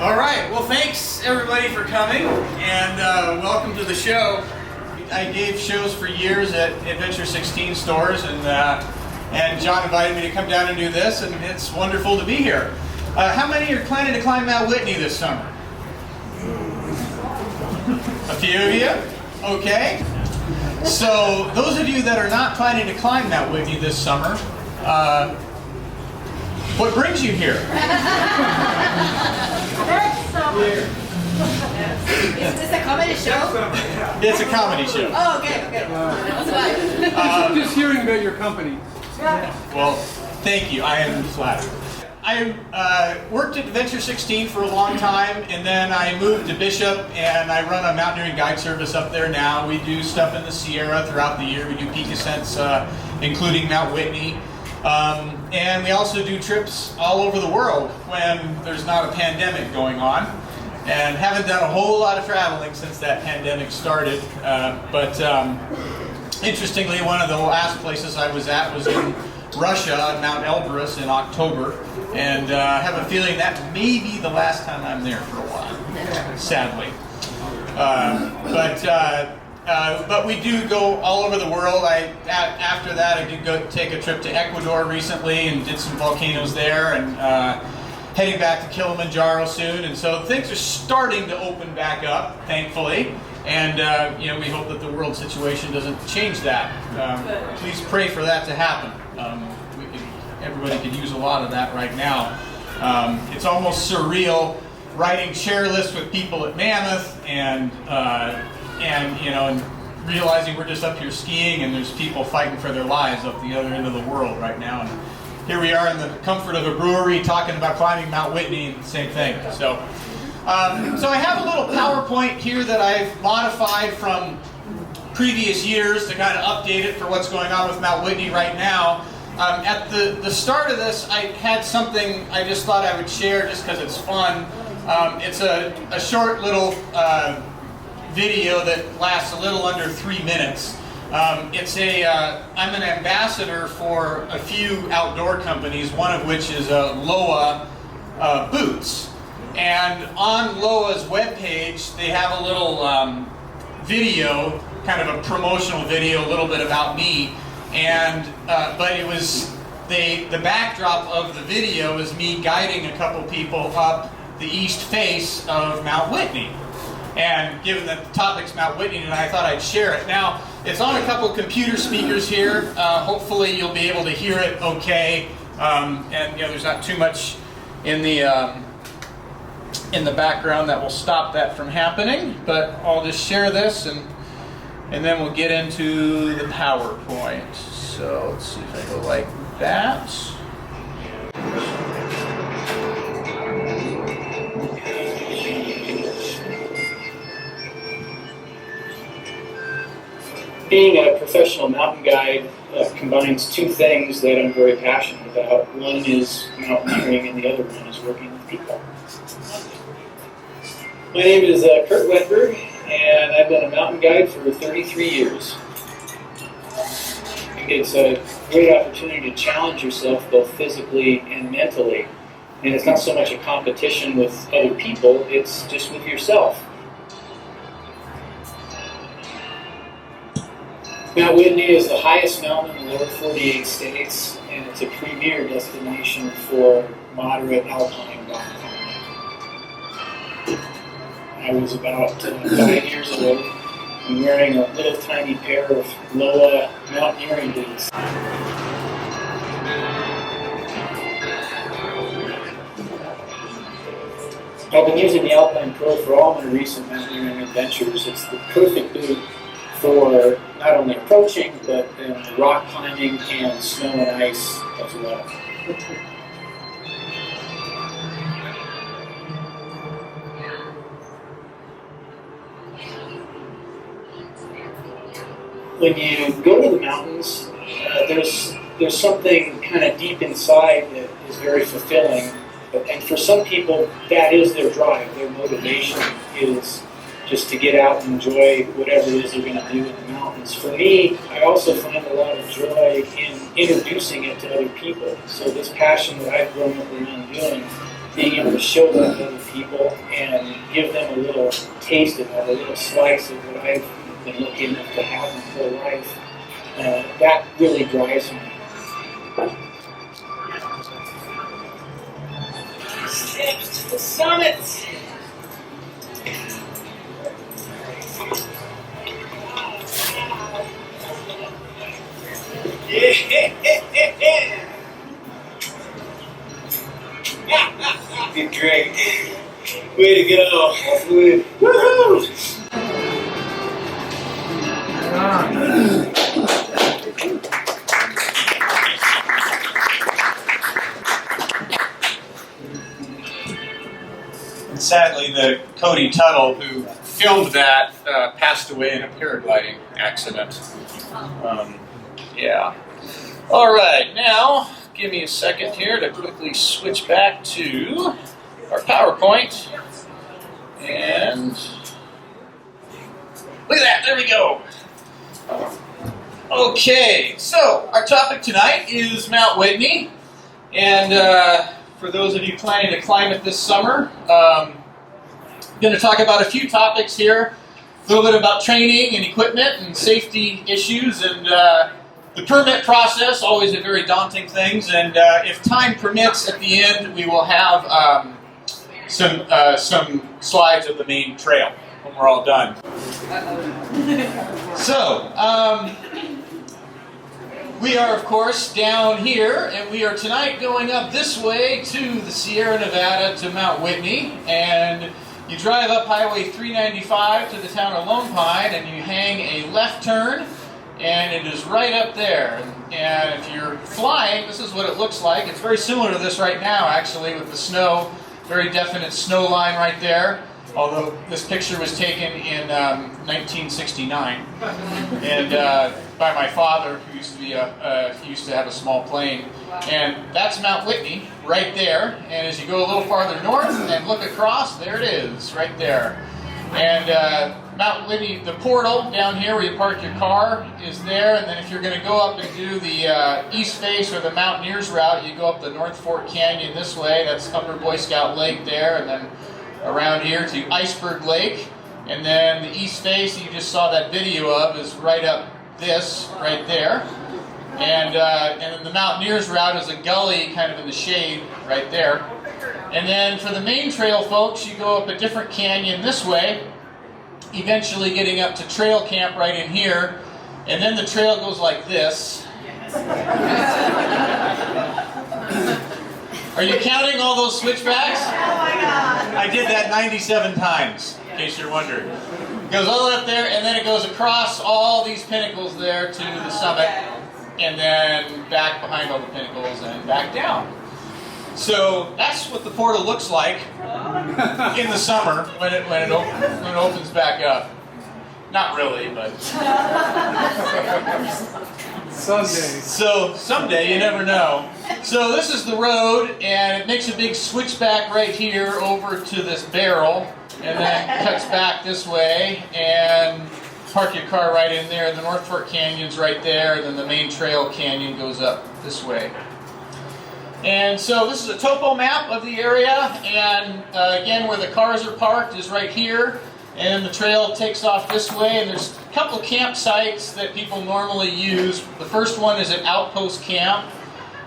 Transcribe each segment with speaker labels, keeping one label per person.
Speaker 1: All right, well thanks everybody for coming, and welcome to the show. I gave shows for years at Adventure 16 stores, and John invited me to come down and do this, and it's wonderful to be here. How many are planning to climb Mount Whitney this summer? A few of you? Okay. So those of you that are not planning to climb Mount Whitney this summer, what brings you here?
Speaker 2: Is this a comedy show?
Speaker 1: It's a comedy show.
Speaker 2: Oh, okay.
Speaker 3: Just hearing about your company.
Speaker 1: Well, thank you. I am flattered. I worked at Adventure 16 for a long time, and then I moved to Bishop, and I run a mountaineering guide service up there now. We do stuff in the Sierra throughout the year. We do peak ascents, including Mount Whitney. And we also do trips all over the world when there's not a pandemic going on. And haven't done a whole lot of traveling since that pandemic started. But interestingly, one of the last places I was at was in Russia, on Mount Elbrus in October. And I have a feeling that may be the last time I'm there for a while, sadly. But we do go all over the world. After that, I did go take a trip to Ecuador recently and did some volcanoes there, and heading back to Kilimanjaro soon. And so things are starting to open back up, thankfully. And we hope that the world situation doesn't change that. Please pray for that to happen. Everybody could use a lot of that right now. It's almost surreal riding chairlifts with people at Mammoth and realizing we're just up here skiing and there's people fighting for their lives up the other end of the world right now. And here we are in the comfort of a brewery talking about climbing Mount Whitney, same thing. So I have a little PowerPoint here that I've modified from previous years to kind of update it for what's going on with Mount Whitney right now. At the start of this, I had something I just thought I would share just because it's fun. It's a short little video that lasts a little under 3 minutes. I'm an ambassador for a few outdoor companies, one of which is Loa Boots. And on Loa's webpage, they have a little video, kind of a promotional video, a little bit about me. And but it was the backdrop of the video is me guiding a couple people up the east face of Mount Whitney. And given that the topic's Mount Whitney tonight, I thought I'd share it. Now, it's on a couple computer speakers here. Hopefully you'll be able to hear it okay. And there's not too much in the background that will stop that from happening. But I'll just share this and then we'll get into the PowerPoint. So let's see if I go like that.
Speaker 4: Being a professional mountain guide combines two things that I'm very passionate about. One is mountaineering and the other one is working with people. My name is Kurt Wedberg, and I've been a mountain guide for 33 years. I think it's a great opportunity to challenge yourself both physically and mentally. And it's not so much a competition with other people, it's just with yourself. Mount Whitney is the highest mountain in the lower 48 states, and it's a premier destination for moderate alpine rock climbing. I was about 5 years old and wearing a little tiny pair of Loa mountaineering boots. I've been using the Alpine Pro for all my recent mountaineering adventures. It's the perfect boot for not only approaching, but rock climbing and snow and ice as well. When you go to the mountains, there's something kind of deep inside that is very fulfilling. And for some people, that is their drive. Their motivation is just to get out and enjoy whatever it is they're going to do in the mountains. For me, I also find a lot of joy in introducing it to other people. So this passion that I've grown up around doing being able to show that to other people and give them a little taste of that, a little slice of what I've been lucky enough to have my whole life, that really drives me. Steps to the summit! Yeah! Did great. Way to go. Woohoo!
Speaker 1: And sadly, the Cody Tuttle who filmed that passed away in a paragliding accident. Yeah. All right, now give me a second here to quickly switch back to our PowerPoint. And look at that, there we go. Okay, so our topic tonight is Mount Whitney. And for those of you planning to climb it this summer, I'm going to talk about a few topics here. A little bit about training and equipment and safety issues and the permit process, always a very daunting thing. And if time permits, at the end we will have some slides of the main trail when we're all done. So, we are, of course, down here, and we are tonight going up this way to the Sierra Nevada to Mount Whitney. And you drive up Highway 395 to the town of Lone Pine, and you hang a left turn, and it is right up there. And if you're flying, this is what it looks like. It's very similar to this right now, actually, with the snow. Very definite snow line right there. Although this picture was taken in 1969, and by my father, who used to be he used to have a small plane. And that's Mount Whitney right there. And as you go a little farther north and look across, there it is, right there. And Mount Whitney, the portal down here where you park your car is there. And then if you're going to go up and do the east face or the Mountaineers route, you go up the North Fork Canyon this way. That's Upper Boy Scout Lake there, and then around here to Iceberg Lake. And then the east face you just saw that video of is right up this, right there. And then the Mountaineers route is a gully kind of in the shade right there. And then for the main trail folks, you go up a different canyon this way, eventually getting up to trail camp right in here. And then the trail goes like this. Are you counting all those switchbacks?
Speaker 2: Oh my God!
Speaker 1: I did that 97 times, in case you're wondering. It goes all up there, and then it goes across all these pinnacles there to the summit, and then back behind all the pinnacles and back down. So that's what the portal looks like in the summer when it opens back up. Not really, but
Speaker 3: Someday.
Speaker 1: so someday, you never know. So this is the road, and it makes a big switchback right here over to this barrel, and then cuts back this way, and park your car right in there. The North Fork Canyon's right there, and then the main trail canyon goes up this way. And so this is a topo map of the area, and again, where the cars are parked is right here. And the trail takes off this way, and there's a couple of campsites that people normally use. The first one is at Outpost Camp,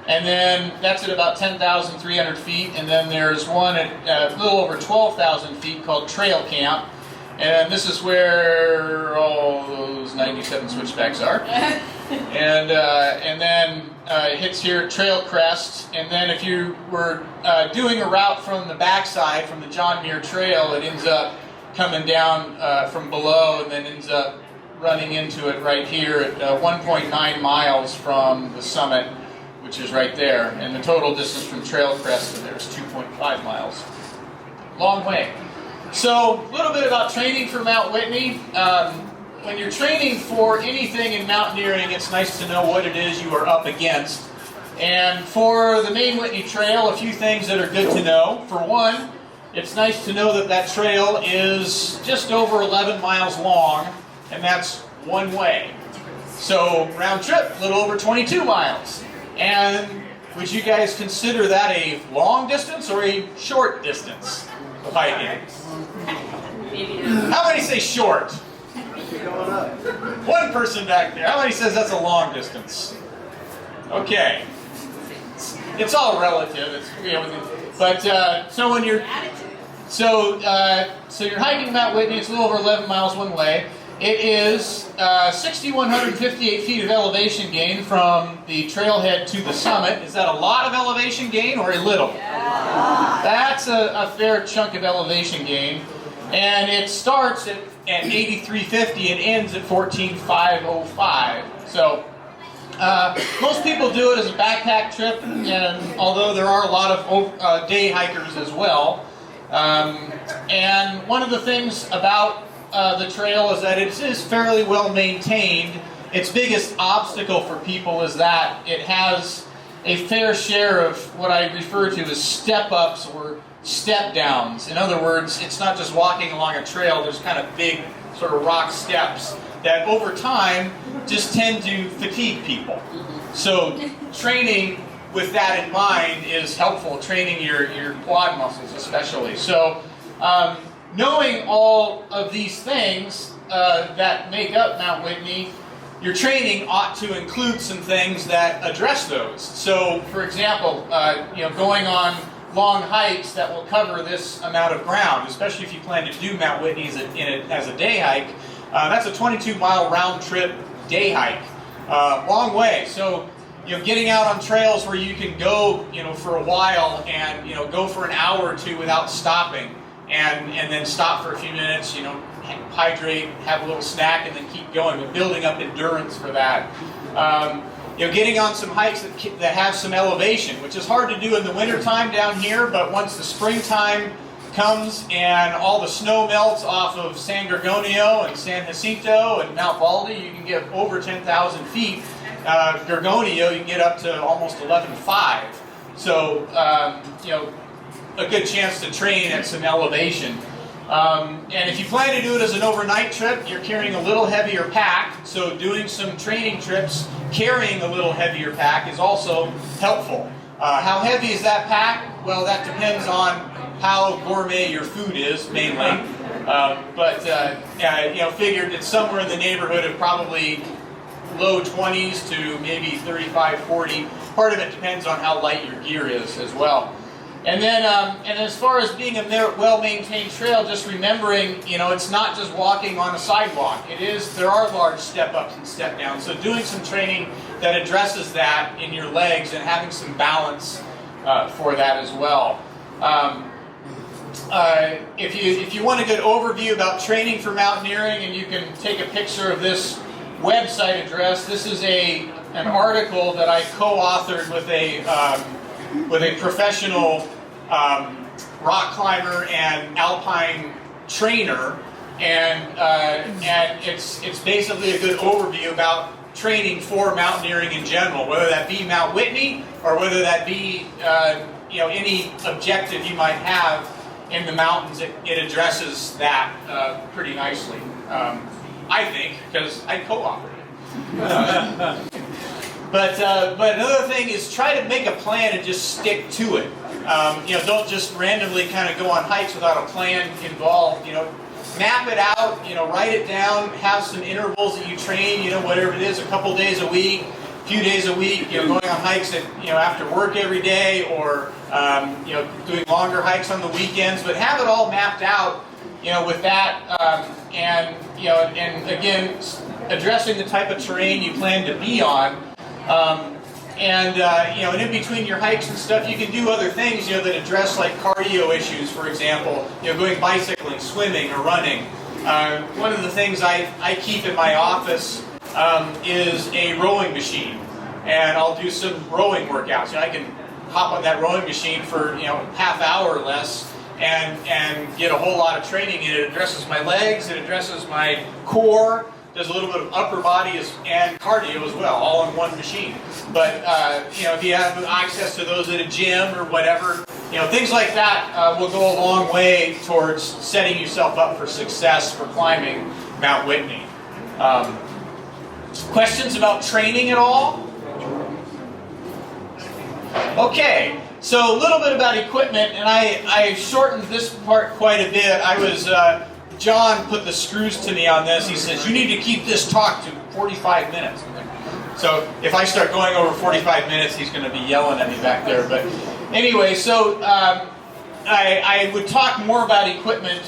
Speaker 1: and then that's at about 10,300 feet. And then there's one at a little over 12,000 feet called Trail Camp. And this is where all those 97 switchbacks are. And then it hits here at Trail Crest. And then if you were doing a route from the backside, from the John Muir Trail, it ends up coming down from below and then ends up running into it right here at 1.9 miles from the summit, which is right there. And the total distance from Trail Crest to there is 2.5 miles. Long way. So a little bit about training for Mount Whitney. When you're training for anything in mountaineering, it's nice to know what it is you are up against. And for the main Whitney Trail, a few things that are good to know. For one, it's nice to know that that trail is just over 11 miles long, and that's one way. So round trip, a little over 22 miles. And would you guys consider that a long distance or a short distance of hiking? How many say short? One person back there. How many says that's a long distance? Okay. It's all relative. It's, you know, but so when you're so you're hiking Mount Whitney. It's a little over 11 miles one way. It is 6,158 feet of elevation gain from the trailhead to the summit. Is that a lot of elevation gain or a little? Yeah. That's a fair chunk of elevation gain. And it starts at 8,350 and ends at 14,505. So most people do it as a backpack trip, and although there are a lot of day hikers as well. And one of the things about the trail is that it is fairly well maintained. Its biggest obstacle for people is that it has a fair share of what I refer to as step-ups or step-downs. In other words, it's not just walking along a trail. There's kind of big sort of rock steps that over time just tend to fatigue people. So training with that in mind is helpful, training your quad muscles especially. So knowing all of these things that make up Mount Whitney, your training ought to include some things that address those. So, for example, going on long hikes that will cover this amount of ground, especially if you plan to do Mount Whitney as a day hike. That's a 22-mile round trip day hike, long way. So, getting out on trails where you can go, for a while and go for an hour or two without stopping, and then stop for a few minutes, hydrate, have a little snack, and then keep going. But building up endurance for that. Getting on some hikes that have some elevation, which is hard to do in the wintertime down here, but once the springtime comes and all the snow melts off of San Gorgonio and San Jacinto and Mount Baldy, you can get over 10,000 feet. Gorgonio, you can get up to almost 11,500. So, a good chance to train at some elevation. And if you plan to do it as an overnight trip, you're carrying a little heavier pack. So doing some training trips, carrying a little heavier pack is also helpful. How heavy is that pack? Well, that depends on how gourmet your food is, mainly. Figured it's somewhere in the neighborhood of probably low 20s to maybe 35, 40. Part of it depends on how light your gear is as well. And then, and as far as being a well-maintained trail, just remembering, it's not just walking on a sidewalk. There are large step-ups and step-downs. So doing some training that addresses that in your legs and having some balance for that as well. If you want a good overview about training for mountaineering, and you can take a picture of this website address. This is an article that I co-authored with a professional rock climber and alpine trainer, and it's basically a good overview about training for mountaineering in general, whether that be Mount Whitney or whether that be any objective you might have in the mountains. It addresses that pretty nicely, I think, because I co-authored it. But another thing is try to make a plan and just stick to it. Don't just randomly kind of go on hikes without a plan involved. Map it out. Write it down. Have some intervals that you train. Whatever it is, a couple days a week, a few days a week. Going on hikes after work every day, or doing longer hikes on the weekends. But have it all mapped out. With that, and again, addressing the type of terrain you plan to be on. And in between your hikes and stuff, you can do other things, that address like cardio issues, for example, going bicycling, swimming, or running. One of the things I keep in my office is a rowing machine, and I'll do some rowing workouts. I can hop on that rowing machine for half hour or less and get a whole lot of training. And it addresses my legs, it addresses my core. Does a little bit of upper body and cardio as well, all on one machine. But if you have access to those at a gym or whatever, things like that will go a long way towards setting yourself up for success for climbing Mount Whitney. Questions about training at all? Okay, so a little bit about equipment, and I shortened this part quite a bit. John put the screws to me on this. He says, you need to keep this talk to 45 minutes. So if I start going over 45 minutes, he's going to be yelling at me back there. But anyway, so I would talk more about equipment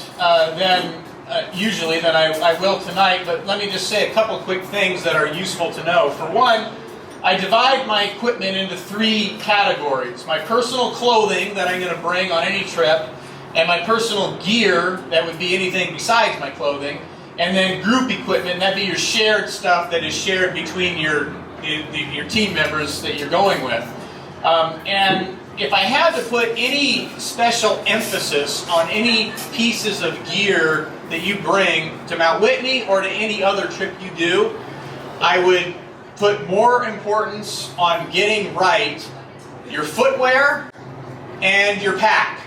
Speaker 1: usually than I will tonight, but let me just say a couple quick things that are useful to know. For one, I divide my equipment into 3 categories. My personal clothing that I'm going to bring on any trip, and my personal gear, that would be anything besides my clothing, and then group equipment, that'd be your shared stuff that is shared between your team members that you're going with. And if I had to put any special emphasis on any pieces of gear that you bring to Mount Whitney or to any other trip you do, I would put more importance on getting right your footwear and your pack.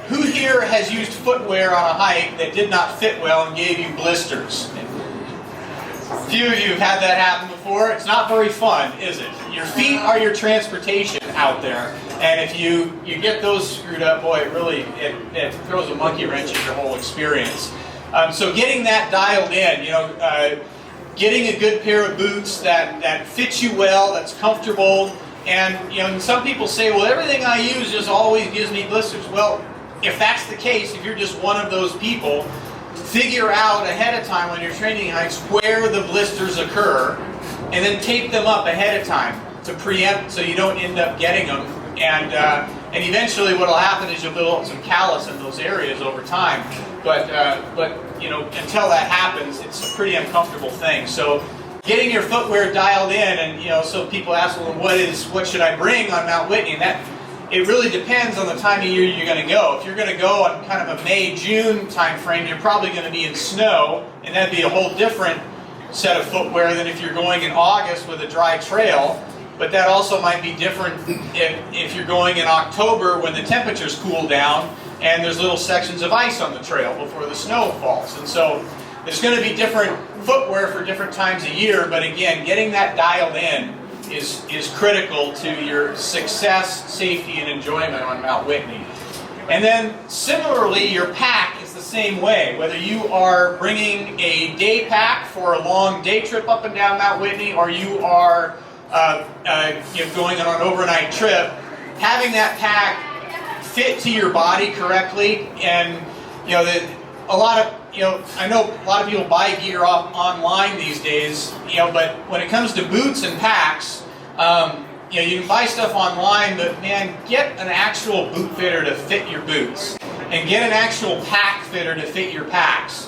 Speaker 1: Who here has used footwear on a hike that did not fit well and gave you blisters? A few of you have had that happen before. It's not very fun, is it? Your feet are your transportation out there, and if you get those screwed up, boy, it throws a monkey wrench in your whole experience. So getting that dialed in, getting a good pair of boots that fits you well, that's comfortable, and some people say, well, everything I use just always gives me blisters. Well, if that's the case, if you're just one of those people, figure out ahead of time when you're training hikes where the blisters occur, and then tape them up ahead of time to preempt so you don't end up getting them. And eventually what will happen is you'll build up some callus in those areas over time. But until that happens, it's a pretty uncomfortable thing. So getting your footwear dialed in, and so people ask, well, what should I bring on Mount Whitney? And it really depends on the time of year you're going to go. If you're going to go on kind of a May-June time frame, you're probably going to be in snow, and that'd be a whole different set of footwear than if you're going in August with a dry trail. But that also might be different if you're going in October when the temperatures cool down and there's little sections of ice on the trail before the snow falls. And so there's going to be different footwear for different times of year, but again, getting that dialed in is critical to your success, safety, and enjoyment on Mount Whitney. And then similarly, your pack is the same way. Whether you are bringing a day pack for a long day trip up and down Mount Whitney, or you are going on an overnight trip, having that pack fit to your body correctly, and I know a lot of people buy gear online these days, but when it comes to boots and packs, you can buy stuff online, but man, get an actual boot fitter to fit your boots, and get an actual pack fitter to fit your packs.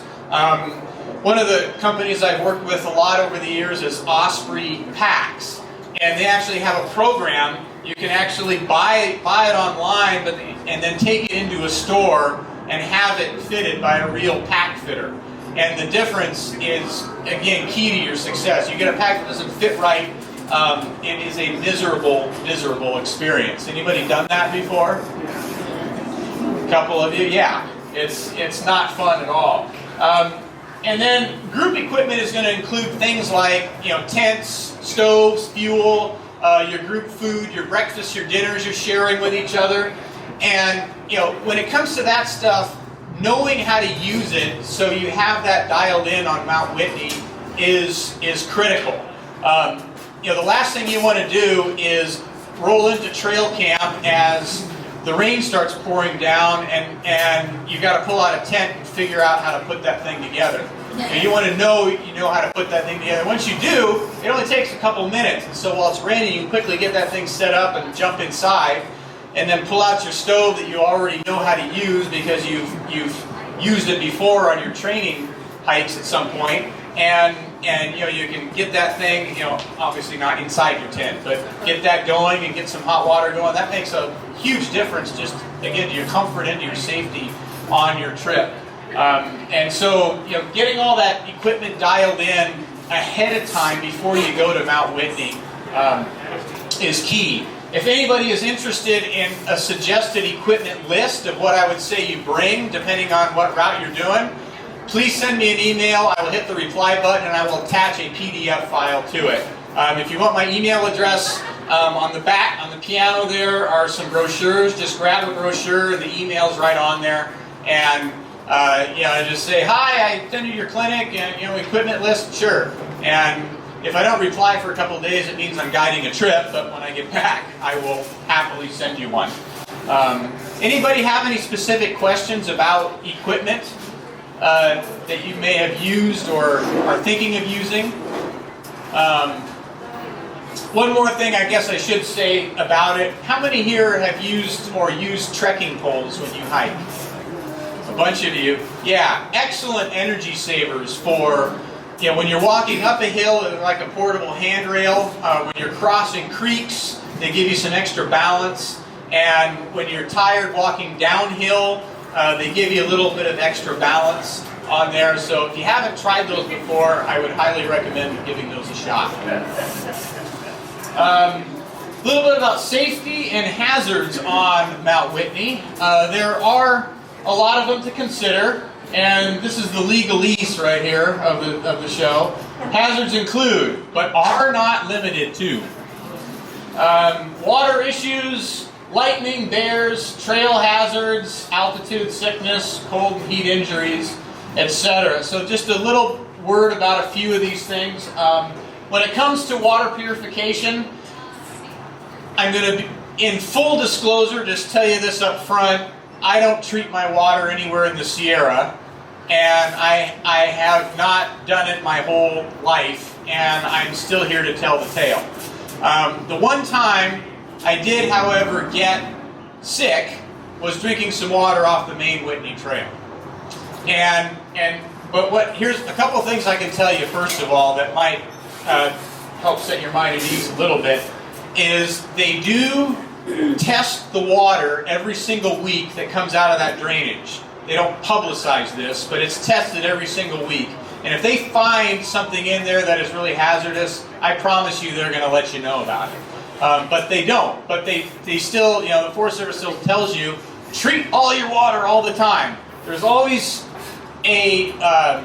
Speaker 1: One of the companies I've worked with a lot over the years is Osprey Packs, and they actually have a program. You can actually buy it online, and then take it into a store and have it fitted by a real pack fitter. And the difference is, again, key to your success. You get a pack that doesn't fit right, it is a miserable experience. Anybody done that before? A couple of you? Yeah. It's not fun at all. And then group equipment is going to include things like tents, stoves, fuel, your group food, your breakfast, your dinners you're sharing with each other. And when it comes to that stuff, knowing how to use it so you have that dialed in on Mount Whitney is critical. The last thing you want to do is roll into trail camp as the rain starts pouring down, and you've got to pull out a tent and figure out how to put that thing together. And you want to know how to put that thing together. Once you do, it only takes a couple minutes. And so while it's raining, you can quickly get that thing set up and jump inside, and then pull out your stove that you already know how to use because you've used it before on your training hikes at some point. And you can get that thing, obviously not inside your tent, but get that going and get some hot water going. That makes a huge difference, just again, to your comfort and to your safety on your trip. And so, getting all that equipment dialed in ahead of time before you go to Mount Whitney is key. If anybody is interested in a suggested equipment list of what I would say you bring, depending on what route you're doing, please send me an email. I will hit the reply button and I will attach a PDF file to it. If you want my email address, On the back, on the piano there are some brochures. Just grab a brochure, the email's right on there, and just say, hi, I attended your clinic, and equipment list, sure. And if I don't reply for a couple of days, it means I'm guiding a trip, but when I get back, I will happily send you one. Anybody have any specific questions about equipment that you may have used or are thinking of using? One more thing I guess I should say about it. How many here have used trekking poles when you hike? A bunch of you. Yeah, excellent energy savers for when you're walking up a hill, they're like a portable handrail. When you're crossing creeks, they give you some extra balance. And when you're tired walking downhill, they give you a little bit of extra balance on there. So if you haven't tried those before, I would highly recommend giving those a shot. A little bit about safety and hazards on Mount Whitney. There are a lot of them to consider, and this is the legalese right here of the show. Hazards include, but are not limited to, water issues, lightning, bears, trail hazards, altitude sickness, cold and heat injuries, etc. So just a little word about a few of these things. When it comes to water purification, I'm going to, in full disclosure, just tell you this up front. I don't treat my water anywhere in the Sierra, and I have not done it my whole life, and I'm still here to tell the tale. The one time I did, however, get sick was drinking some water off the Mt Whitney Trail. But here's a couple of things I can tell you, first of all, that might help set your mind at ease a little bit, is they do test the water every single week that comes out of that drainage. They don't publicize this, but it's tested every single week. And if they find something in there that is really hazardous, I promise you they're going to let you know about it. But they don't. But they still, the Forest Service still tells you, treat all your water all the time. There's always there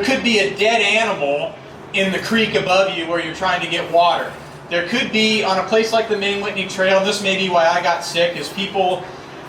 Speaker 1: could be a dead animal in the creek above you where you're trying to get water. There could be, on a place like the Mt Whitney Trail, and this may be why I got sick, is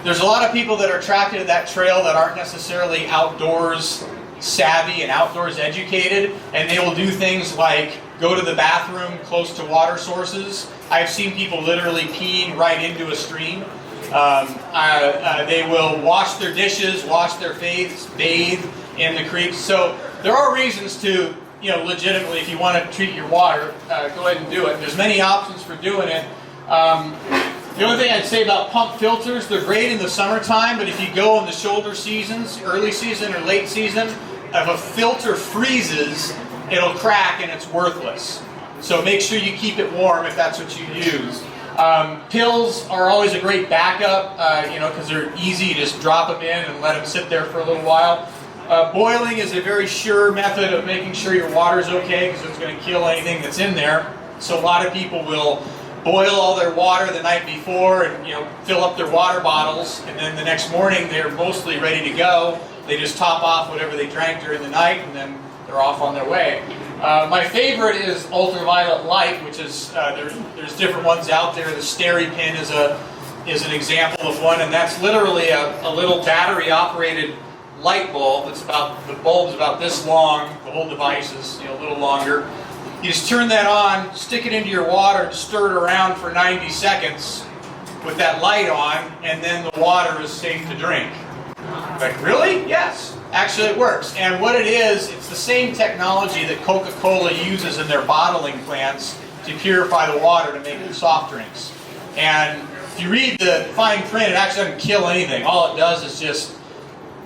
Speaker 1: there's a lot of people that are attracted to that trail that aren't necessarily outdoors savvy and outdoors educated, and they will do things like go to the bathroom close to water sources. I've seen people literally peeing right into a stream. They will wash their dishes, wash their face, bathe in the creeks. So there are reasons to, legitimately, if you want to treat your water, go ahead and do it. There's many options for doing it. The only thing I'd say about pump filters, they're great in the summertime, but if you go in the shoulder seasons, early season or late season, if a filter freezes, it'll crack and it's worthless. So make sure you keep it warm if that's what you use. Pills are always a great backup, because they're easy. You just drop them in and let them sit there for a little while. Boiling is a very sure method of making sure your water's okay, because it's going to kill anything that's in there. So a lot of people will boil all their water the night before and fill up their water bottles, and then the next morning they're mostly ready to go. They just top off whatever they drank during the night, and then they're off on their way. My favorite is ultraviolet light, which is there's different ones out there. The SteriPen is an example of one, and that's literally a little battery-operated light bulb. The bulb's about this long. The whole device is a little longer. You just turn that on, stick it into your water, stir it around for 90 seconds with that light on, and then the water is safe to drink. Like, really? Yes. Actually, it works. And what it is, it's the same technology that Coca-Cola uses in their bottling plants to purify the water to make soft drinks. And if you read the fine print, it actually doesn't kill anything. All it does is just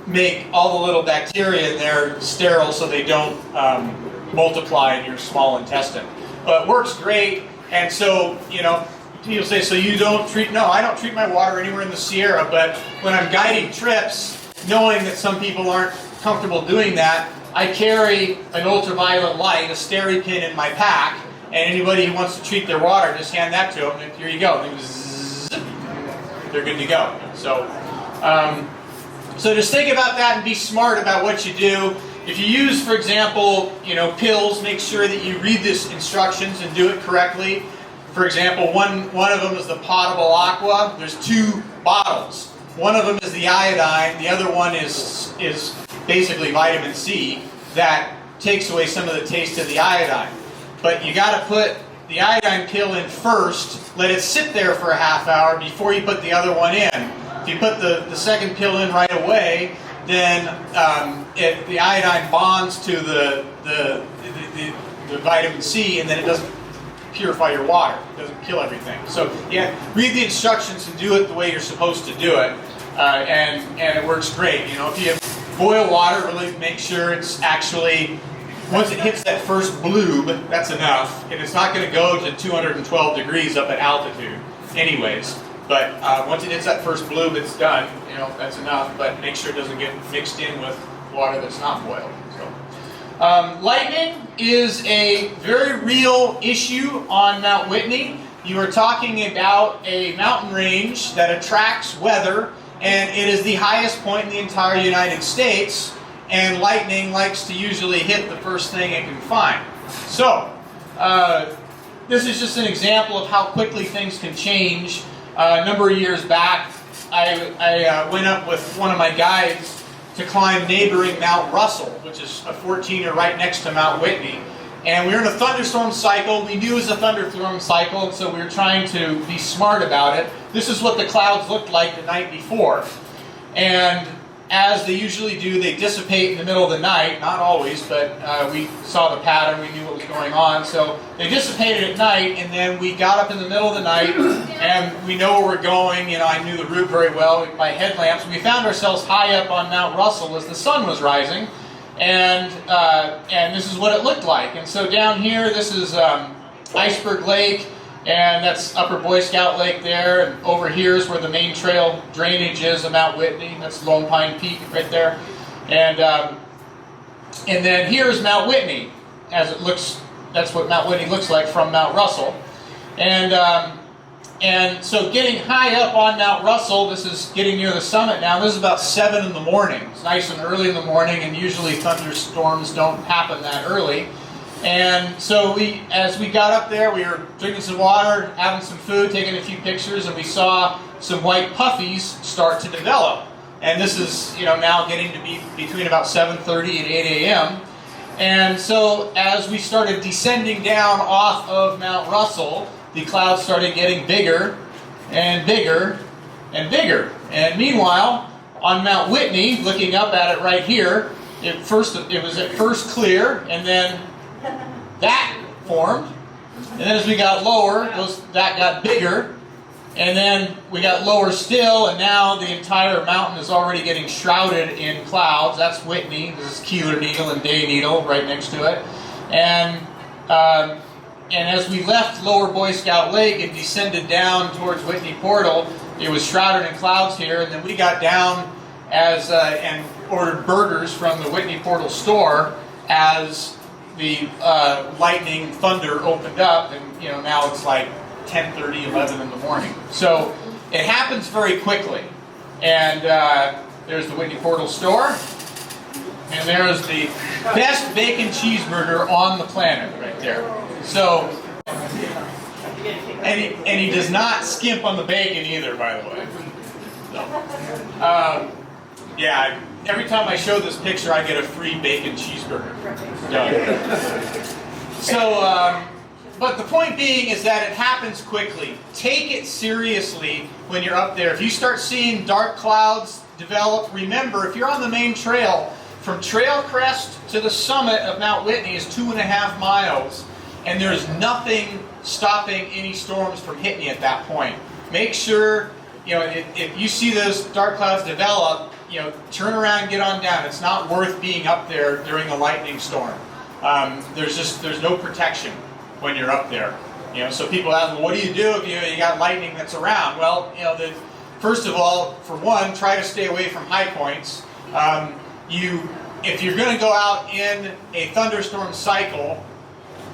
Speaker 1: make all the little bacteria in there sterile so they don't multiply in your small intestine. But it works great. And so, people say, so you don't treat, no, I don't treat my water anywhere in the Sierra, but when I'm guiding trips, knowing that some people aren't comfortable doing that, I carry an ultraviolet light, a SteriPen in my pack, and anybody who wants to treat their water, just hand that to them, and here you go. They're good to go. So just think about that and be smart about what you do. if you use, for example, pills, make sure that you read this instructions and do it correctly. For example, one of them is the potable aqua. There's 2 bottles. One of them is the iodine. The other one is basically vitamin C that takes away some of the taste of the iodine. But you got to put the iodine pill in first, let it sit there for a half hour before you put the other one in. If you put the second pill in right away, then the iodine bonds to the vitamin C, and then it doesn't purify your water. It doesn't kill everything. So yeah, read the instructions and do it the way you're supposed to do it, and it works great. If you boil water, really make sure it's actually, once it hits that first bloob, that's enough. And it's not going to go to 212 degrees up at altitude anyways. But once it hits that first bloob, it's done. That's enough. But make sure it doesn't get mixed in with water that's not boiled. So, lightning is a very real issue on Mount Whitney. You are talking about a mountain range that attracts weather, and it is the highest point in the entire United States. And lightning likes to usually hit the first thing it can find. So, this is just an example of how quickly things can change. A number of years back, I went up with one of my guides to climb neighboring Mount Russell, which is a 14er right next to Mount Whitney. And we were in a thunderstorm cycle. We knew it was a thunderstorm cycle, and so we were trying to be smart about it. This is what the clouds looked like the night before. And as they usually do, they dissipate in the middle of the night. Not always, but we saw the pattern. We knew what was going on. So they dissipated at night, and then we got up in the middle of the night, and we know where we're going. I knew the route very well by headlamps. We found ourselves high up on Mount Russell as the sun was rising, and this is what it looked like. And so down here, this is Iceberg Lake, and that's Upper Boy Scout Lake there, and over here is where the main trail drainage is of Mount Whitney. That's Lone Pine Peak right there, and then here's Mount Whitney as it looks. That's what Mount Whitney looks like from Mount Russell, and so getting high up on Mount Russell, this is getting near the summit now. This is about 7 in the morning. It's nice and early in the morning, and usually thunderstorms don't happen that early. And so as we got up there, we were drinking some water, having some food, taking a few pictures, and we saw some white puffies start to develop. And this is, now getting to be between about 7:30 and 8 a.m. And so as we started descending down off of Mount Russell, the clouds started getting bigger and bigger and bigger. And meanwhile, on Mount Whitney, looking up at it right here, it was at first clear, and then that formed, and then as we got lower, that got bigger, and then we got lower still, and now the entire mountain is already getting shrouded in clouds. That's Whitney. This is Keeler Needle and Day Needle right next to it, and as we left Lower Boy Scout Lake and descended down towards Whitney Portal, it was shrouded in clouds here, and then we got down and ordered burgers from the Whitney Portal store as the lightning thunder opened up, and now it's like 10:30, 11 in the morning. So it happens very quickly. And there's the Whitney Portal store, and there's the best bacon cheeseburger on the planet right there. So, and he does not skimp on the bacon either, by the way. So, yeah. Every time I show this picture, I get a free bacon cheeseburger. So, but the point being is that it happens quickly. Take it seriously when you're up there. If you start seeing dark clouds develop, remember, if you're on the main trail, from trail crest to the summit of Mount Whitney is 2.5 miles, and there's nothing stopping any storms from hitting you at that point. Make sure, if you see those dark clouds develop, turn around and get on down. It's not worth being up there during a lightning storm. There's no protection when you're up there. So people ask, well, what do you do if you got lightning that's around? Well, first of all, for one, try to stay away from high points. If you're going to go out in a thunderstorm cycle,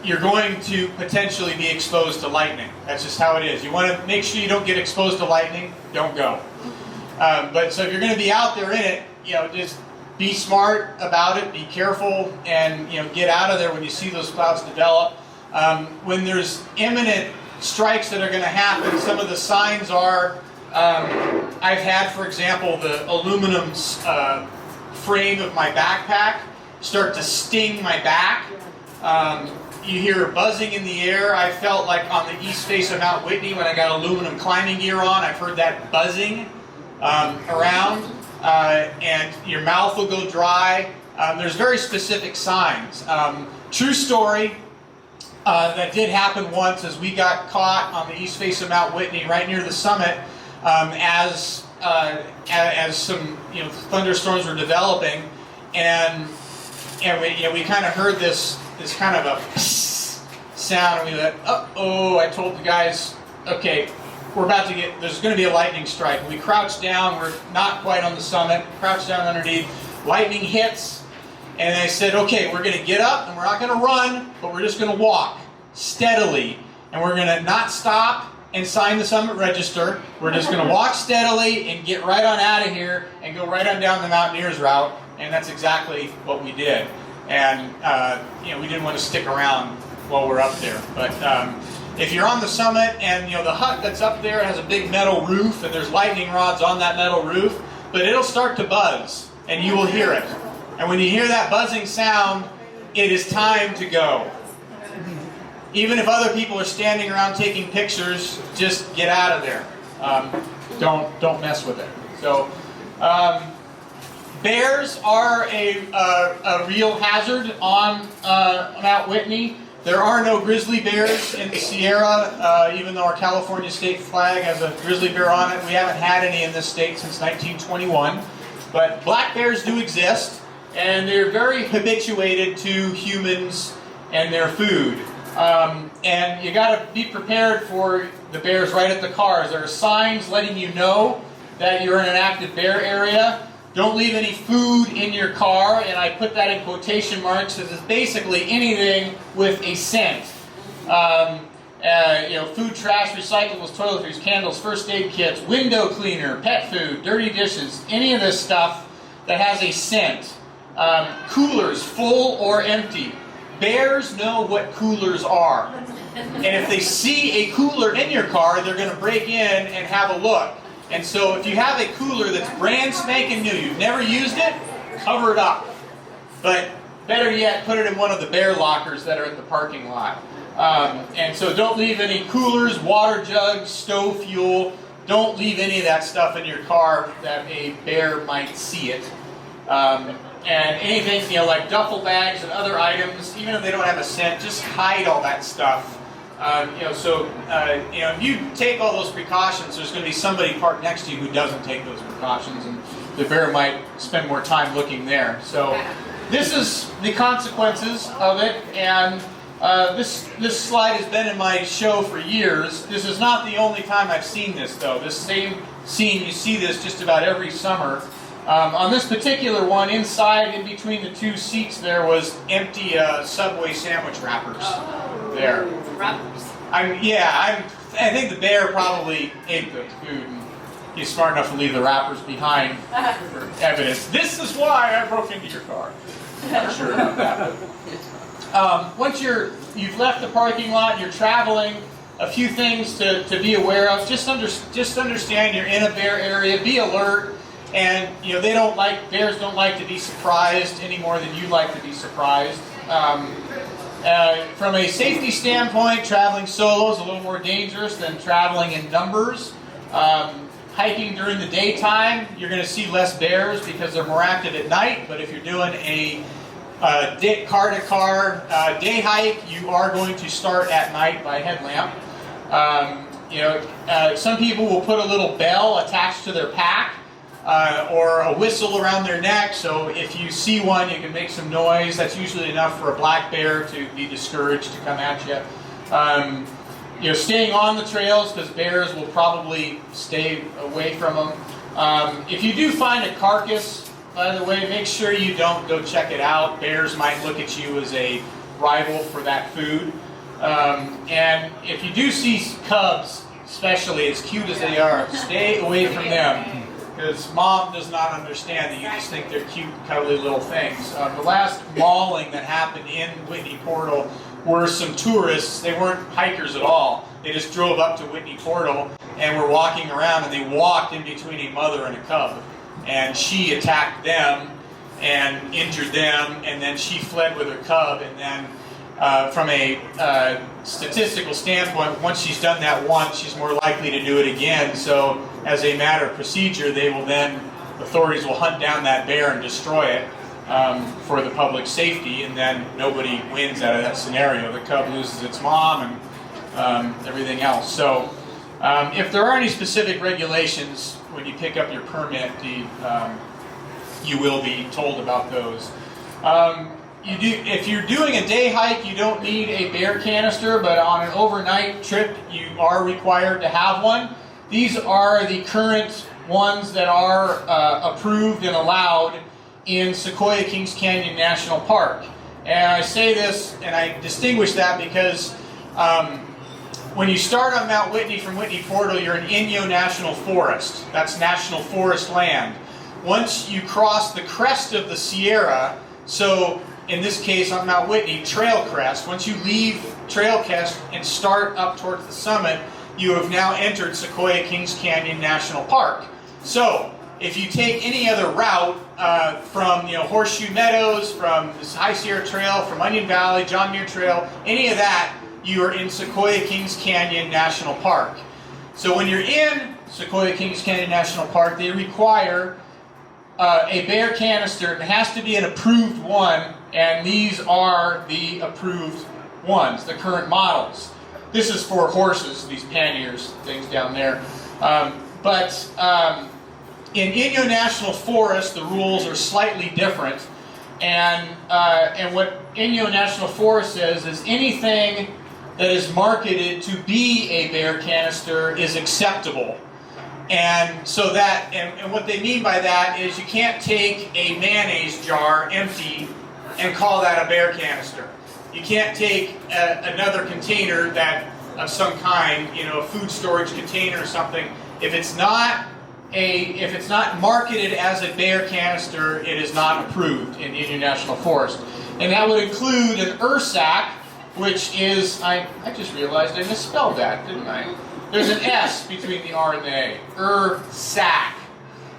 Speaker 1: you're going to potentially be exposed to lightning. That's just how it is. You want to make sure you don't get exposed to lightning. Don't go. But so if you're going to be out there in it, just be smart about it, be careful, and get out of there when you see those clouds develop. When there's imminent strikes that are going to happen, some of the signs are, I've had, for example, the aluminum frame of my backpack start to sting my back. You hear buzzing in the air. I felt like on the east face of Mount Whitney when I got aluminum climbing gear on, I've heard that buzzing around, and your mouth will go dry. There's very specific signs. True story, that did happen once as we got caught on the east face of Mount Whitney right near the summit as some thunderstorms were developing, and we kind of heard this kind of a sound, and we went, oh, I told the guys, okay, there's going to be a lightning strike. And we crouched down, we're not quite on the summit, crouched down underneath, lightning hits, and I said, okay, we're going to get up, and we're not going to run, but we're just going to walk steadily, and we're going to not stop and sign the summit register. We're just going to walk steadily and get right on out of here and go right on down the Mountaineers route, and that's exactly what we did. And we didn't want to stick around while we're up there. But if you're on the summit and the hut that's up there has a big metal roof and there's lightning rods on that metal roof, but it'll start to buzz and you will hear it. And when you hear that buzzing sound, it is time to go. Even if other people are standing around taking pictures, just get out of there. Don't mess with it. So. Bears are a real hazard on Mount Whitney. There are no grizzly bears in the Sierra, even though our California state flag has a grizzly bear on it. We haven't had any in this state since 1921. But black bears do exist, and they're very habituated to humans and their food. And you got to be prepared for the bears right at the cars. There are signs letting you know that you're in an active bear area. Don't leave any food in your car, and I put that in quotation marks because it's basically anything with a scent. Food, trash, recyclables, toiletries, candles, first aid kits, window cleaner, pet food, dirty dishes, any of this stuff that has a scent. Coolers, full or empty. Bears know what coolers are. And if they see a cooler in your car, they're going to break in and have a look. And so if you have a cooler that's brand spanking new, you've never used it, cover it up. But better yet, put it in one of the bear lockers that are at the parking lot. And so don't leave any coolers, water jugs, stove fuel. Don't leave any of that stuff in your car that a bear might see it. And anything, like duffel bags and other items, even if they don't have a scent, just hide all that stuff. If you take all those precautions, there's going to be somebody parked next to you who doesn't take those precautions, and the bear might spend more time looking there. So this is the consequences of it, and this slide has been in my show for years. This is not the only time I've seen this, though. This same scene, you see this just about every summer. On this particular one, inside, in between the two seats, there was empty Subway sandwich wrappers there.
Speaker 2: Wrappers?
Speaker 1: I think the bear probably ate the food, and he's smart enough to leave the wrappers behind for evidence. This is why I broke into your car. I'm not sure about that. But, once you've left the parking lot, you're traveling, a few things to be aware of. Just understand you're in a bear area. Be alert. And bears don't like to be surprised any more than you like to be surprised. From a safety standpoint, traveling solo is a little more dangerous than traveling in numbers. Hiking during the daytime, you're going to see less bears because they're more active at night. But if you're doing a car-to-car day hike, you are going to start at night by headlamp. Some people will put a little bell attached to their pack. Or a whistle around their neck, so if you see one, you can make some noise. That's usually enough for a black bear to be discouraged to come at you. Staying on the trails, because bears will probably stay away from them. If you do find a carcass, by the way, make sure you don't go check it out. Bears might look at you as a rival for that food. And if you do see cubs, especially as cute as they are, stay away from them. because mom does not understand that you just think they're cute, cuddly little things. The last mauling that happened in Whitney Portal were some tourists. They weren't hikers at all. They just drove up to Whitney Portal and were walking around, and they walked in between a mother and a cub. And she attacked them and injured them, and then she fled with her cub. And then from a statistical standpoint, once she's done that once, she's more likely to do it again. So as a matter of procedure, authorities will hunt down that bear and destroy it for the public safety, and then nobody wins out of that scenario. The cub loses its mom and everything else. So if there are any specific regulations when you pick up your permit, you will be told about those. If you're doing a day hike, you don't need a bear canister, but on an overnight trip, you are required to have one. These are the current ones that are approved and allowed in Sequoia Kings Canyon National Park. And I say this, and I distinguish that because when you start on Mount Whitney from Whitney Portal, you're in Inyo National Forest. That's national forest land. Once you cross the crest of the Sierra, so in this case on Mount Whitney, Trail Crest, once you leave Trail Crest and start up towards the summit, you have now entered Sequoia Kings Canyon National Park. So if you take any other route from Horseshoe Meadows, from this High Sierra Trail, from Onion Valley, John Muir Trail, any of that, you are in Sequoia Kings Canyon National Park. So when you're in Sequoia Kings Canyon National Park, they require a bear canister. It has to be an approved one, and these are the approved ones, the current models. This is for horses, these panniers, things down there. In Inyo National Forest, the rules are slightly different. And what Inyo National Forest says is anything that is marketed to be a bear canister is acceptable. And so that, and what they mean by that is you can't take a mayonnaise jar empty and call that a bear canister. You can't take another container of some kind, a food storage container or something. If it's not marketed as a bear canister, it is not approved in the Indian National Forest. And that would include an ursac, which is, I just realized I misspelled that, didn't I? There's an S between the R and the A. Ursac.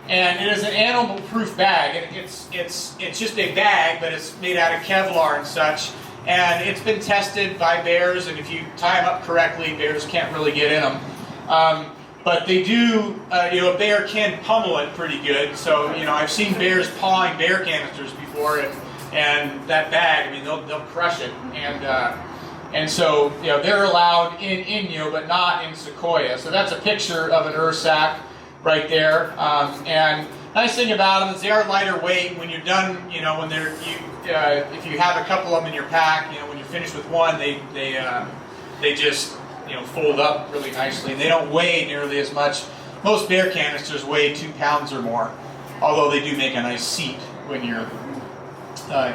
Speaker 1: And it is an animal-proof bag. And it's just a bag, but it's made out of Kevlar and such. And it's been tested by bears, and if you tie them up correctly, bears can't really get in them. But they do, a bear can pummel it pretty good. So, I've seen bears pawing bear canisters before, and that bag, they'll crush it. And so, they're allowed in Inyo, but not in Sequoia. So that's a picture of an ursac right there. And nice thing about them is they are lighter weight. When you're done, when if you have a couple of them in your pack, when you're finished with one, they just fold up really nicely. And they don't weigh nearly as much. Most bear canisters weigh 2 pounds or more, although they do make a nice seat when you're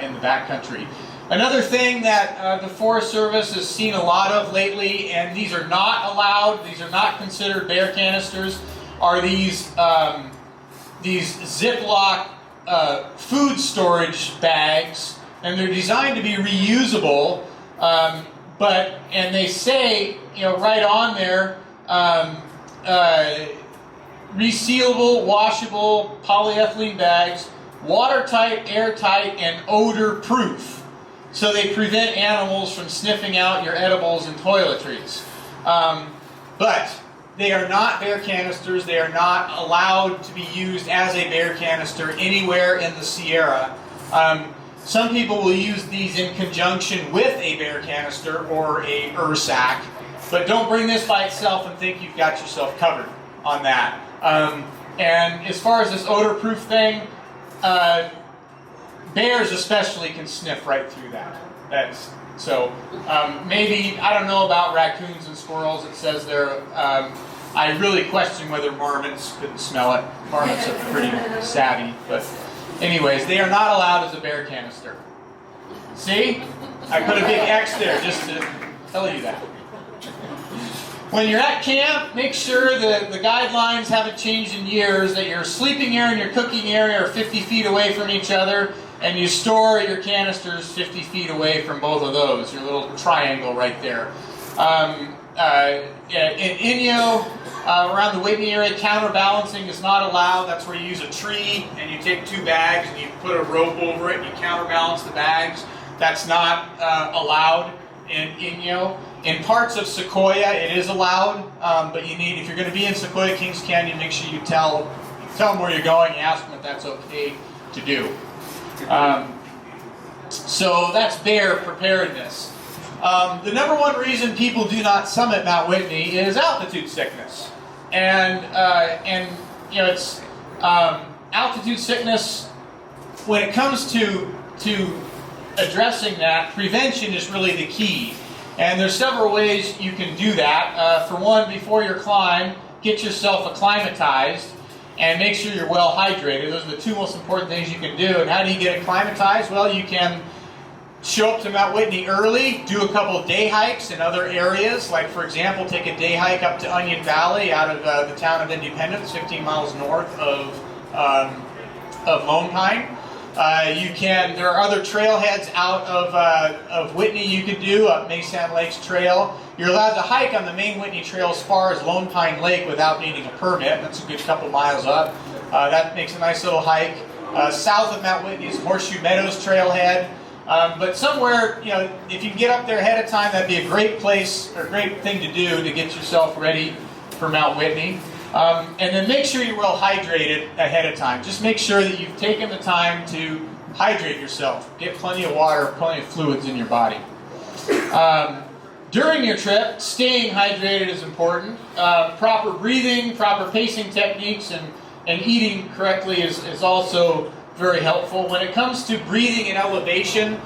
Speaker 1: in the backcountry. Another thing that the Forest Service has seen a lot of lately, and these are not allowed, these are not considered bear canisters, are these Ziploc food storage bags, and they're designed to be reusable, and they say, right on there, resealable, washable polyethylene bags, watertight, airtight, and odor-proof. So they prevent animals from sniffing out your edibles and toiletries. But they are not bear canisters. They are not allowed to be used as a bear canister anywhere in the Sierra. Some people will use these in conjunction with a bear canister or a ursac, but don't bring this by itself and think you've got yourself covered on that. And as far as this odor-proof thing, bears especially can sniff right through that. Maybe, I don't know about raccoons and squirrels. It says they're, I really question whether marmots couldn't smell it. Marmots are pretty savvy, but anyways, they are not allowed as a bear canister. See? I put a big X there just to tell you that. When you're at camp, make sure that the guidelines haven't changed in years, that your sleeping area and your cooking area are 50 feet away from each other, and you store your canisters 50 feet away from both of those, your little triangle right there. In Inyo, around the Whitney area, counterbalancing is not allowed. That's where you use a tree and you take 2 bags and you put a rope over it and you counterbalance the bags. That's not allowed in Inyo. In parts of Sequoia, it is allowed, but you need, if you're going to be in Sequoia Kings Canyon, make sure you tell them where you're going, ask them if that's okay to do. So that's bear preparedness. The number one reason people do not summit Mount Whitney is altitude sickness, and you know, it's altitude sickness. When it comes to addressing that, prevention is really the key, and there's several ways you can do that. For one, before your climb, get yourself acclimatized and make sure you're well hydrated. Those are the 2 most important things you can do. And how do you get acclimatized? Well, you can show up to Mount Whitney early, do a couple of day hikes in other areas, like for example, take a day hike up to Onion Valley out of the town of Independence, 15 miles north of Lone Pine. There are other trailheads out of Whitney you can do, up Mason Lakes Trail. You're allowed to hike on the main Whitney Trail as far as Lone Pine Lake without needing a permit. That's a good couple miles up. That makes a nice little hike. South of Mount Whitney is Horseshoe Meadows Trailhead. But somewhere, you know, if you can get up there ahead of time, that'd be a great place, or a great thing to do to get yourself ready for Mount Whitney. And then make sure you're well hydrated ahead of time. Just make sure that you've taken the time to hydrate yourself. Get plenty of water, plenty of fluids in your body. During your trip, staying hydrated is important. Proper breathing, proper pacing techniques, and eating correctly is also very helpful. When it comes to breathing and elevation,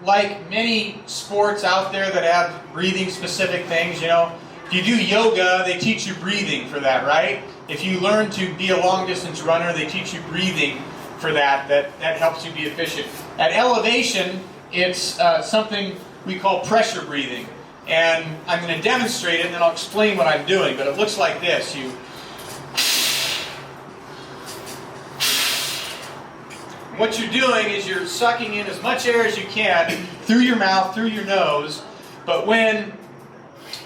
Speaker 1: like many sports out there that have breathing specific things, you know, if you do yoga, they teach you breathing for that, right? If you learn to be a long distance runner, they teach you breathing for that helps you be efficient. At elevation, it's something we call pressure breathing. And I'm going to demonstrate it and then I'll explain what I'm doing, but it looks like this. What you're doing is you're sucking in as much air as you can through your mouth, through your nose, but when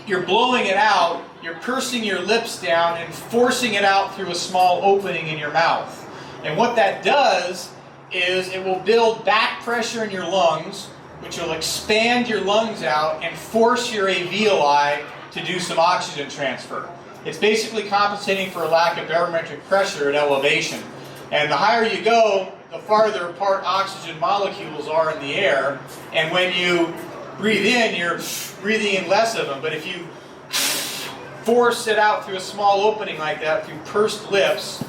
Speaker 1: you're blowing it out, you're pursing your lips down and forcing it out through a small opening in your mouth. And what that does is it will build back pressure in your lungs, which will expand your lungs out and force your alveoli to do some oxygen transfer. It's basically compensating for a lack of barometric pressure at elevation. And the higher you go, the farther apart oxygen molecules are in the air. And when you breathe in, you're breathing in less of them. But if you force it out through a small opening like that, through pursed lips,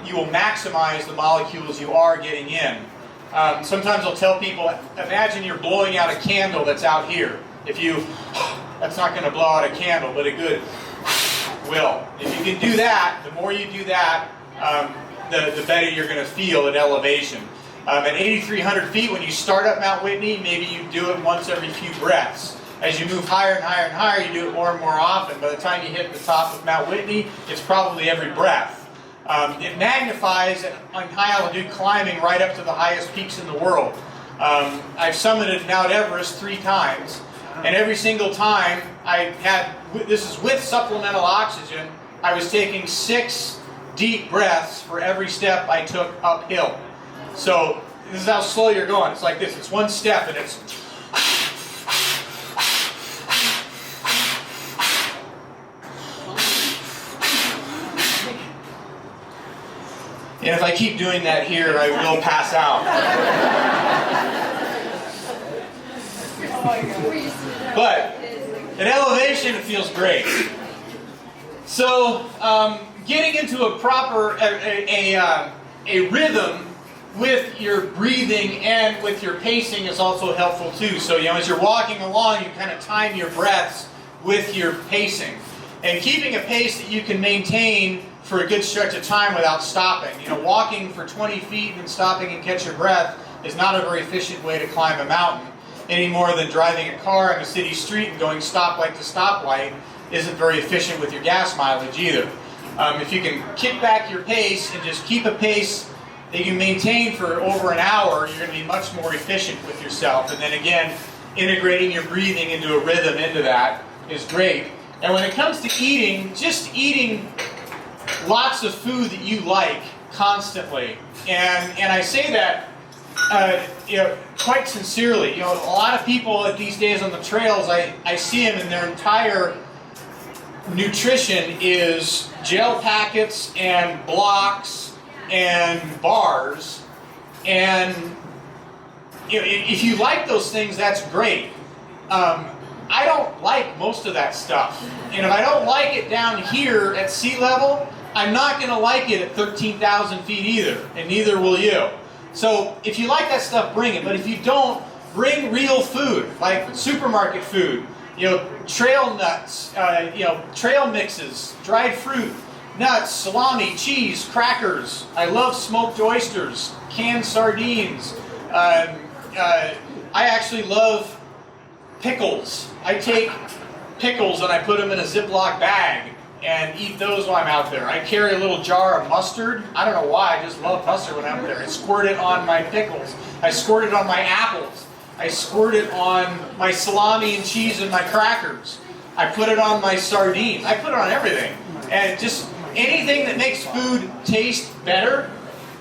Speaker 1: you will maximize the molecules you are getting in. Sometimes I'll tell people, imagine you're blowing out a candle that's out here. That's not going to blow out a candle, but a good will. If you can do that, the more you do that, the better you're going to feel at elevation. At 8,300 feet, when you start up Mount Whitney, maybe you do it once every few breaths. As you move higher and higher and higher, you do it more and more often. By the time you hit the top of Mount Whitney, it's probably every breath. It magnifies on high altitude climbing right up to the highest peaks in the world. I've summited Mount Everest 3 times, and every single time this is with supplemental oxygen, I was taking 6 deep breaths for every step I took uphill. So this is how slow you're going. It's like this. It's one step and it's... And if I keep doing that here, I will pass out. But at elevation, it feels great. So getting into a proper a rhythm with your breathing and with your pacing is also helpful too. So as you're walking along, you kind of time your breaths with your pacing. And keeping a pace that you can maintain for a good stretch of time without stopping. Walking for 20 feet and then stopping and catch your breath is not a very efficient way to climb a mountain, any more than driving a car on a city street and going stoplight to stoplight isn't very efficient with your gas mileage either. If you can kick back your pace and just keep a pace that you maintain for over an hour, you're going to be much more efficient with yourself. And then again, integrating your breathing into a rhythm into that is great. And when it comes to eating, just eating lots of food that you like constantly. And I say that quite sincerely. A lot of people these days on the trails, I see them, and their entire nutrition is gel packets and blocks and bars. And if you like those things, that's great. I don't like most of that stuff. And if I don't like it down here at sea level, I'm not going to like it at 13,000 feet either, and neither will you. So if you like that stuff, bring it. But if you don't, bring real food, like supermarket food, trail nuts, trail mixes, dried fruit, nuts, salami, cheese, crackers. I love smoked oysters, canned sardines. I actually love pickles. I take pickles and I put them in a Ziploc bag and eat those while I'm out there. I carry a little jar of mustard. I don't know why, I just love mustard when I'm out there. I squirt it on my pickles. I squirt it on my apples. I squirt it on my salami and cheese and my crackers. I put it on my sardines. I put it on everything. And just anything that makes food taste better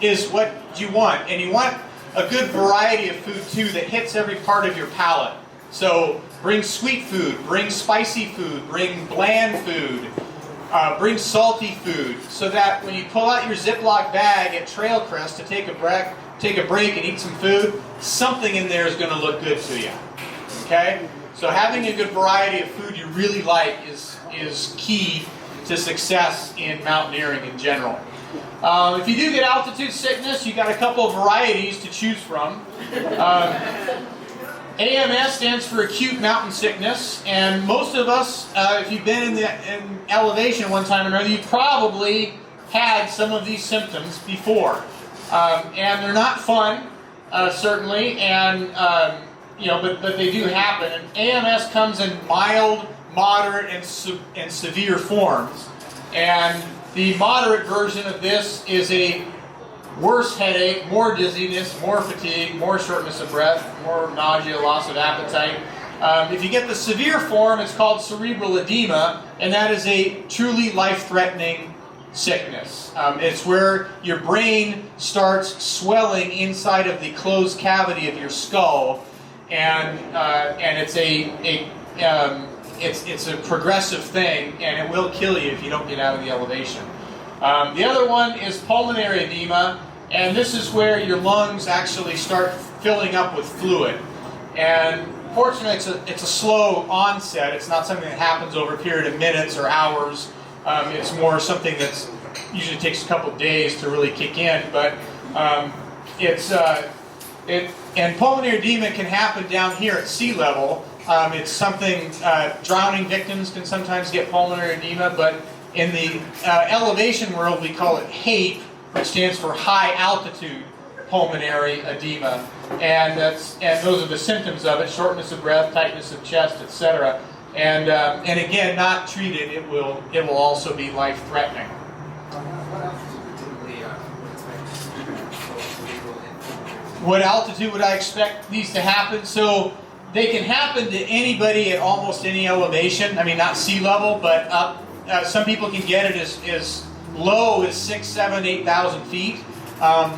Speaker 1: is what you want. And you want a good variety of food too that hits every part of your palate. So bring sweet food, bring spicy food, bring bland food, bring salty food, so that when you pull out your Ziploc bag at Trail Crest to take a break and eat some food, something in there is going to look good to you. Okay? So having a good variety of food you really like is key to success in mountaineering in general. If you do get altitude sickness, you've got a couple of varieties to choose from. AMS stands for acute mountain sickness, and most of us, if you've been in elevation one time or another, you've probably had some of these symptoms before. And they're not fun, certainly, and but they do happen. And AMS comes in mild, moderate, and severe forms. And the moderate version of this is a worse headache, more dizziness, more fatigue, more shortness of breath, more nausea, loss of appetite. If you get the severe form, it's called cerebral edema, and that is a truly life-threatening sickness. It's where your brain starts swelling inside of the closed cavity of your skull, and it's a progressive thing, and it will kill you if you don't get out of the elevation. The other one is pulmonary edema, and this is where your lungs actually start filling up with fluid. And fortunately, it's a slow onset. It's not something that happens over a period of minutes or hours. It's more something that usually takes a couple of days to really kick in. But and pulmonary edema can happen down here at sea level. It's something drowning victims can sometimes get pulmonary edema, but in the elevation world, we call it HAPE, which stands for high altitude pulmonary edema, and those are the symptoms of it: shortness of breath, tightness of chest, etc. And again, not treated, it will also be life threatening. What altitude would I expect these to happen? So they can happen to anybody at almost any elevation. I mean, not sea level, but up. Some people can get it as low as 6,000, 7,000, 8,000 feet.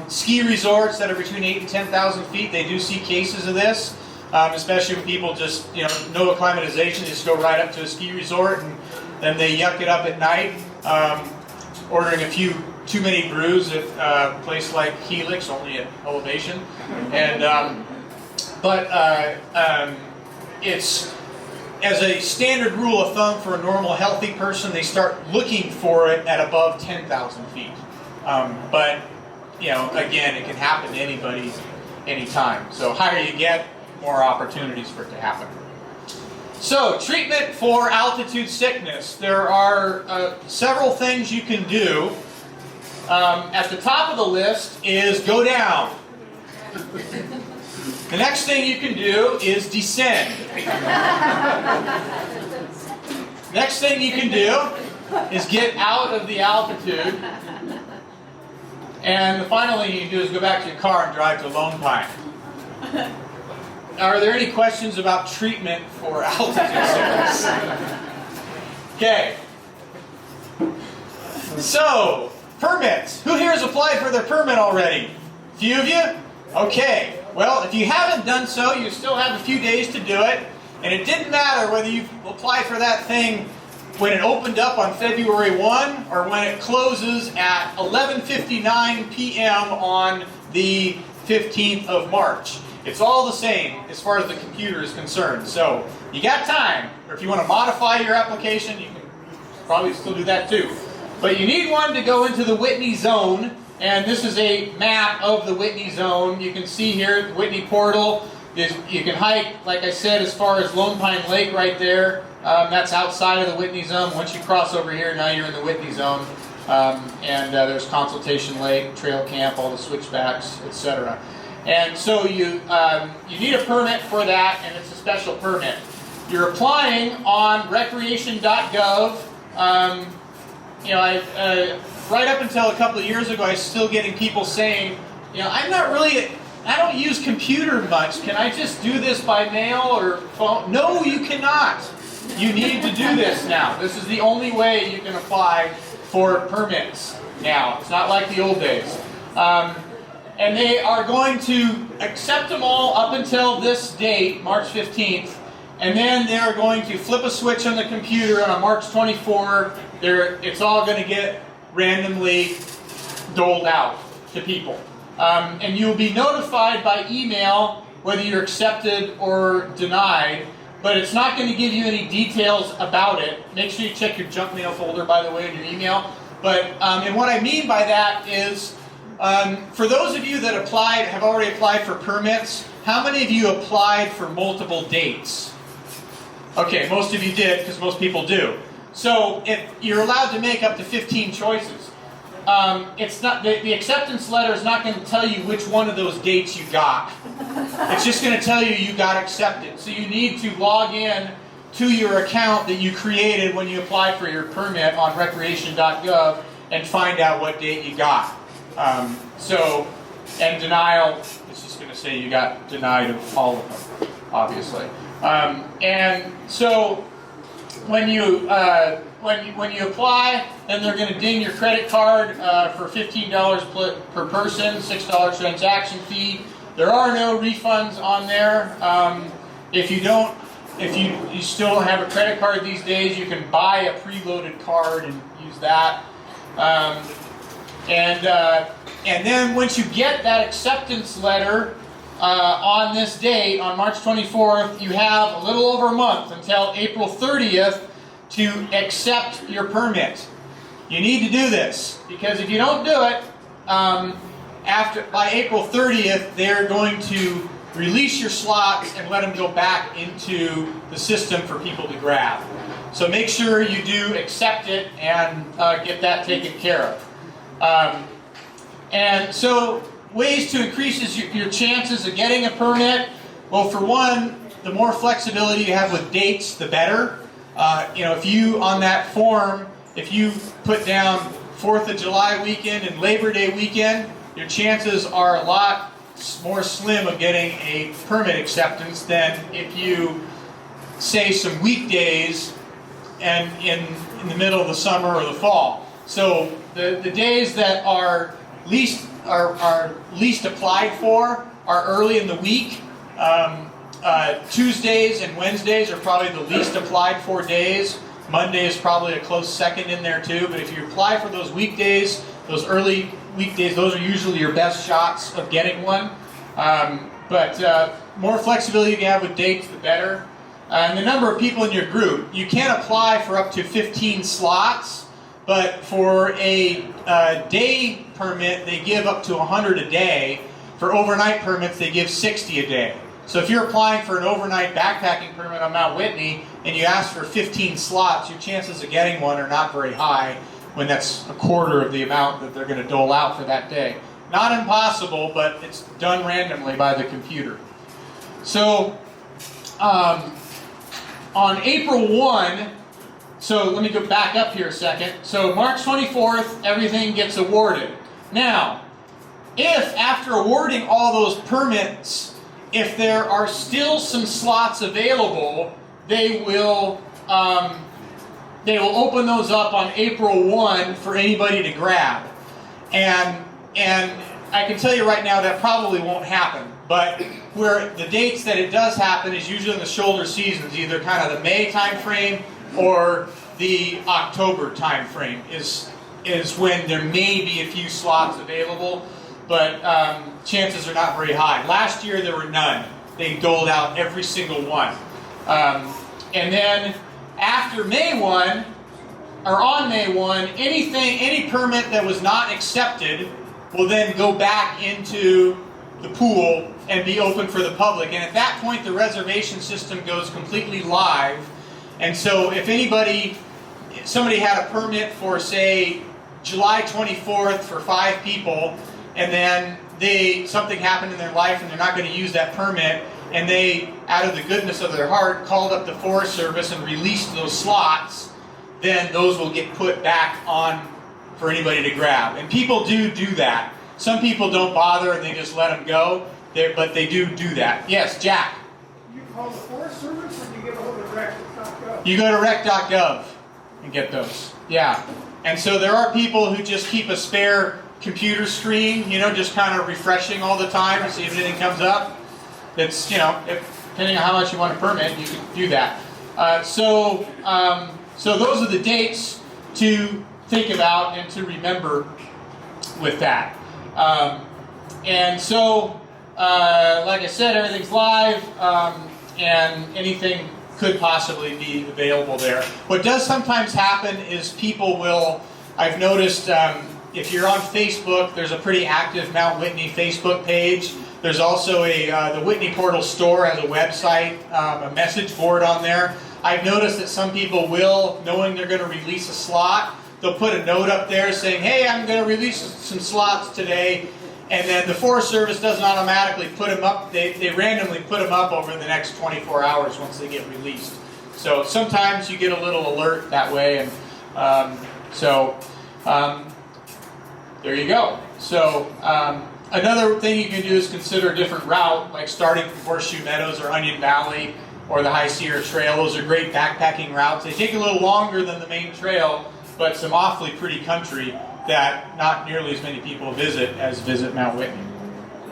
Speaker 1: Ski resorts that are between 8,000 and 10,000 feet, they do see cases of this, especially when people just, no acclimatization, just go right up to a ski resort and then they yuck it up at night, ordering a few too many brews at a place like Helix, only at elevation. And it's, as a standard rule of thumb for a normal healthy person, they start looking for it at above 10,000 feet. But again, it can happen to anybody, anytime. So higher you get, more opportunities for it to happen. So treatment for altitude sickness. There are several things you can do. At the top of the list is go down. The next thing you can do is descend. Next thing you can do is get out of the altitude. And the final thing you can do is go back to your car and drive to Lone Pine. Are there any questions about treatment for altitude sickness? Okay. So, permits. Who here has applied for their permit already? A few of you? Okay. Well, if you haven't done so, you still have a few days to do it. And it didn't matter whether you applied for that thing when it opened up on February 1 or when it closes at 11:59 p.m. on the 15th of March. It's all the same as far as the computer is concerned. So you got time. Or if you want to modify your application, you can probably still do that too. But you need one to go into the Whitney zone. And this is a map of the Whitney zone. You can see here the Whitney portal. You can hike, like I said, as far as Lone Pine Lake right there. That's outside of the Whitney zone. Once you cross over here, now you're in the Whitney zone. There's Consultation Lake, Trail Camp, all the switchbacks, etc. And so you need a permit for that, and it's a special permit. You're applying on recreation.gov. Right up until a couple of years ago, I was still getting people saying, I don't use computer much. Can I just do this by mail or phone? No, you cannot. You need to do this now. This is the only way you can apply for permits now. It's not like the old days. And they are going to accept them all up until this date, March 15th. And then they are going to flip a switch on the computer, and on March 24, it's all going to get randomly doled out to people. And you'll be notified by email whether you're accepted or denied, but it's not going to give you any details about it. Make sure you check your junk mail folder, by the way, in your email. But and what I mean by that is, for those of you that have already applied for permits, how many of you applied for multiple dates? Okay, most of you did, because most people do. So if you're allowed to make up to 15 choices. It's not the acceptance letter is not going to tell you which one of those dates you got. It's just going to tell you got accepted. So you need to log in to your account that you created when you applied for your permit on recreation.gov and find out what date you got. And denial is just going to say you got denied of all of them, obviously. And so when you apply, then they're going to ding your credit card for $15 per person, $6 transaction fee. There are no refunds on there. If you still don't have a credit card these days, you can buy a preloaded card and use that. And then once you get that acceptance letter on this date, on March 24th, you have a little over a month until April 30th to accept your permit. You need to do this, because if you don't do it, by April 30th, they're going to release your slots and let them go back into the system for people to grab. So make sure you do accept it and get that taken care of. And so ways to increase your chances of getting a permit. Well, for one, the more flexibility you have with dates, the better. If you, on that form, if you put down 4th of July weekend and Labor Day weekend, your chances are a lot more slim of getting a permit acceptance than if you say some weekdays and in the middle of the summer or the fall. So the days that are least applied for are early in the week. Tuesdays and Wednesdays are probably the least applied for days. Monday is probably a close second in there too. But if you apply for those weekdays, those early weekdays, those are usually your best shots of getting one. More flexibility you have with dates, the better. And the number of people in your group. You can apply for up to 15 slots, but for a day permit, they give up to 100 a day. For overnight permits, they give 60 a day. So if you're applying for an overnight backpacking permit on Mount Whitney and you ask for 15 slots, your chances of getting one are not very high when that's a quarter of the amount that they're going to dole out for that day. Not impossible, but it's done randomly by the computer. So on April 1, So let me go back up here a second. So March 24th, everything gets awarded. Now, if after awarding all those permits, if there are still some slots available, they will open those up on April 1 for anybody to grab. And I can tell you right now that probably won't happen. But where the dates that it does happen is usually in the shoulder seasons, either kind of the May time frame or the October time frame is when there may be a few slots available, but chances are not very high. Last year there were none. They doled out every single one. And then after May 1, or on May 1, any permit that was not accepted will then go back into the pool and be open for the public. And at that point, the reservation system goes completely live. And so if somebody had a permit for, say, July 24th for 5 people, and then something happened in their life and they're not going to use that permit, and they, out of the goodness of their heart, called up the Forest Service and released those slots, then those will get put back on for anybody to grab. And people do that. Some people don't bother and they just let them go, but they do that. Yes, Jack?
Speaker 3: You call the Forest Service or do you get a hold of rec.gov?
Speaker 1: You go to rec.gov and get those. Yeah. And so there are people who just keep a spare computer screen, just kind of refreshing all the time to see if anything comes up. It's, depending on how much you want to permit, you can do that. So those are the dates to think about and to remember with that. And so, like I said, everything's live, and anything could possibly be available there. What does sometimes happen is people will, I've noticed, if you're on Facebook, there's a pretty active Mount Whitney Facebook page. There's also the Whitney Portal store has a website, a message board on there. I've noticed that some people will, knowing they're going to release a slot, they'll put a note up there saying, hey, I'm going to release some slots today. And then the Forest Service doesn't automatically put them up. They randomly put them up over the next 24 hours once they get released. So sometimes you get a little alert that way. And there you go. So another thing you can do is consider a different route, like starting from Horseshoe Meadows or Onion Valley or the High Sierra Trail. Those are great backpacking routes. They take a little longer than the main trail, but some awfully pretty country that not nearly as many people visit as visit Mount Whitney.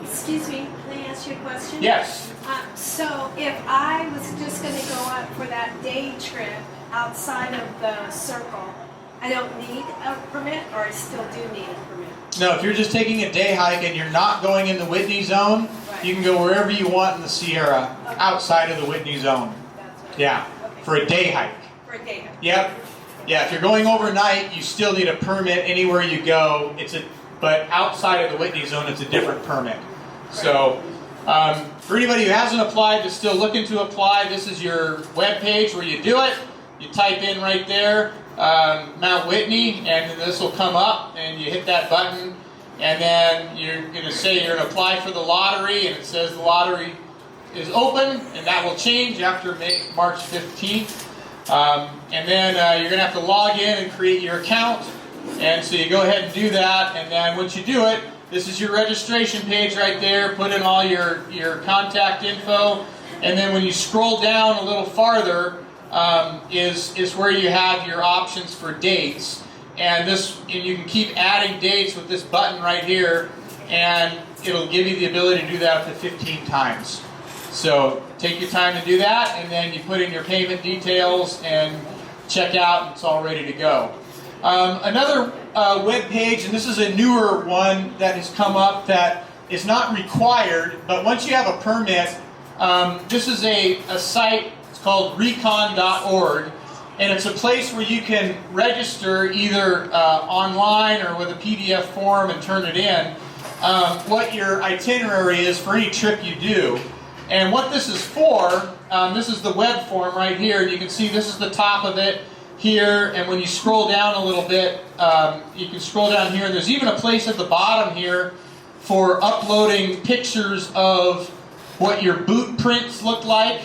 Speaker 5: Excuse me, can I ask you a question?
Speaker 1: Yes.
Speaker 5: So if I was just going to go out for that day trip outside of the circle, I don't need a permit, or I still do need a permit?
Speaker 1: No, if you're just taking a day hike and you're not going in the Whitney zone,
Speaker 5: Right.
Speaker 1: you can go wherever you want in the Sierra outside of the Whitney zone.
Speaker 5: That's right.
Speaker 1: Yeah,
Speaker 5: Okay.
Speaker 1: for a day hike.
Speaker 5: For a day hike.
Speaker 1: Yep. Yeah, if you're going overnight, you still need a permit anywhere you go. But outside of the Whitney zone, it's a different permit. So, for anybody who hasn't applied, that's still looking to apply, this is your web page where you do it. You type in right there, Mount Whitney, and this will come up, and you hit that button, and then you're going to say you're going to apply for the lottery, and it says the lottery is open, and that will change after March 15th. And then you're going to have to log in and create your account. And so you go ahead and do that. And then once you do it, this is your registration page right there. Put in all your contact info. And then when you scroll down a little farther is where you have your options for dates. And you can keep adding dates with this button right here. And it'll give you the ability to do that up to 15 times. So take your time to do that, and then you put in your payment details and check out, and it's all ready to go. Another web page, and this is a newer one that has come up that is not required, but once you have a permit, this is a site, it's called recon.org, and it's a place where you can register either online or with a PDF form and turn it in, what your itinerary is for any trip you do. And what this is for, this is the web form right here. You can see this is the top of it here, and when you scroll down a little bit, you can scroll down here, and there's even a place at the bottom here for uploading pictures of what your boot prints look like,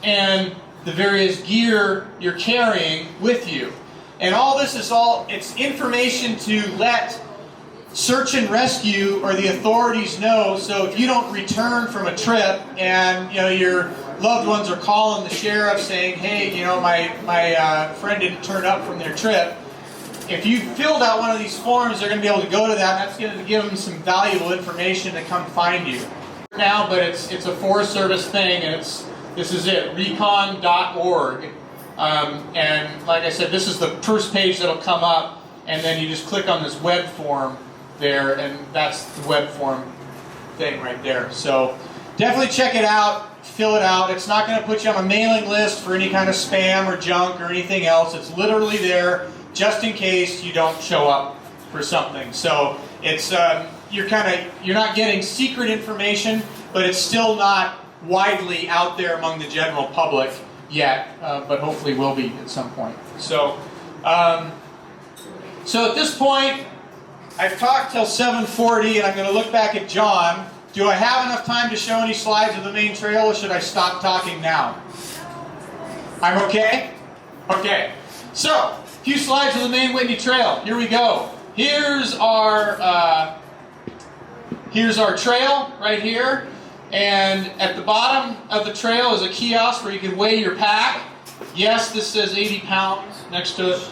Speaker 1: and the various gear you're carrying with you. And all this is it's information to let search and rescue or the authorities know, so if you don't return from a trip and your loved ones are calling the sheriff saying, hey, my friend didn't turn up from their trip, if you filled out one of these forms, they're going to be able to go to that, and that's going to give them some valuable information to come find you. Now, but it's a Forest Service thing, and this is it, recon.org. And like I said, this is the first page that'll come up, and then you just click on this web form there, and that's the web form thing right there. So definitely check it out, fill it out. It's not going to put you on a mailing list for any kind of spam or junk or anything else. It's literally there just in case you don't show up for something. So it's you're not getting secret information, but it's still not widely out there among the general public yet, but hopefully will be at some point. So so at this point, I've talked till 7:40, and I'm going to look back at John. Do I have enough time to show any slides of the main trail, or should I stop talking now? I'm okay? Okay. So, a few slides of the main Whitney Trail. Here we go. Here's our trail right here. And at the bottom of the trail is a kiosk where you can weigh your pack. Yes, this says 80 pounds next to it.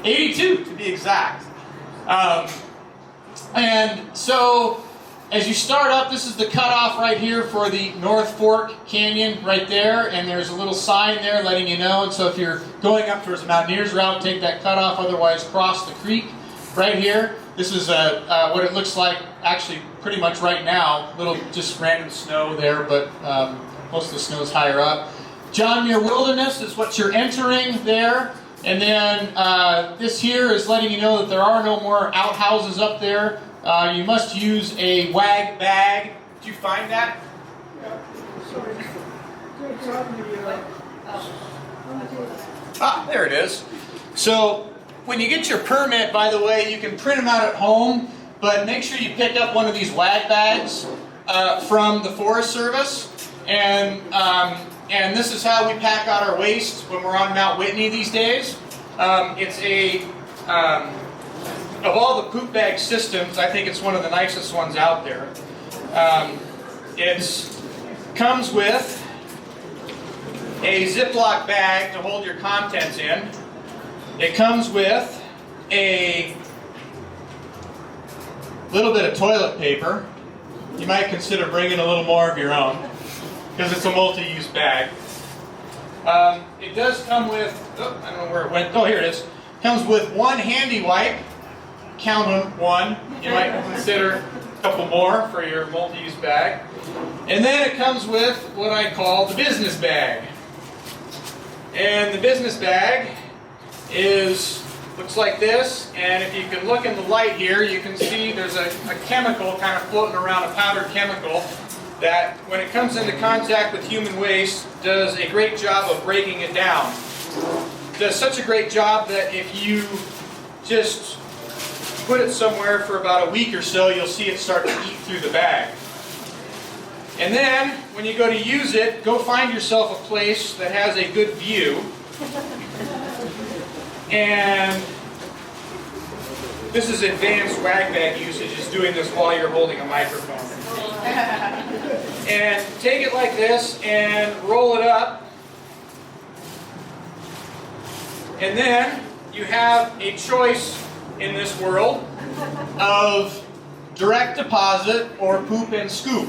Speaker 1: 82 to be exact. And so as you start up, this is the cutoff right here for the North Fork Canyon right there, and there's a little sign there letting you know. And so if you're going up towards the Mountaineers route, take that cutoff, otherwise cross the creek right here. This is what it looks like actually pretty much right now. Little just random snow there, but most of the snow is higher up. John Muir Wilderness is what you're entering there. And then this here is letting you know that there are no more outhouses up there. You must use a wag bag. Did you find that?
Speaker 3: Yeah, sorry. It's on the,
Speaker 1: Ah, there it is. So when you get your permit, by the way, you can print them out at home, but make sure you pick up one of these wag bags from the Forest Service. And this is how we pack out our waste when we're on Mount Whitney these days. It's of all the poop bag systems, I think it's one of the nicest ones out there. It comes with a Ziploc bag to hold your contents in. It comes with a little bit of toilet paper. You might consider bringing a little more of your own, because it's a multi-use bag. It does come with, I don't know where it went. Oh, here it is. It comes with one handy wipe. Count them, one. You might consider a couple more for your multi-use bag. And then it comes with what I call the business bag. And the business bag looks like this. And if you can look in the light here, you can see there's a chemical kind of floating around, a powdered chemical, that when it comes into contact with human waste, does a great job of breaking it down. It does such a great job that if you just put it somewhere for about a week or so, you'll see it start to eat through the bag. And then, when you go to use it, go find yourself a place that has a good view. And this is advanced wag bag usage, is doing this while you're holding a microphone. And take it like this and roll it up. And then you have a choice in this world of direct deposit or poop and scoop.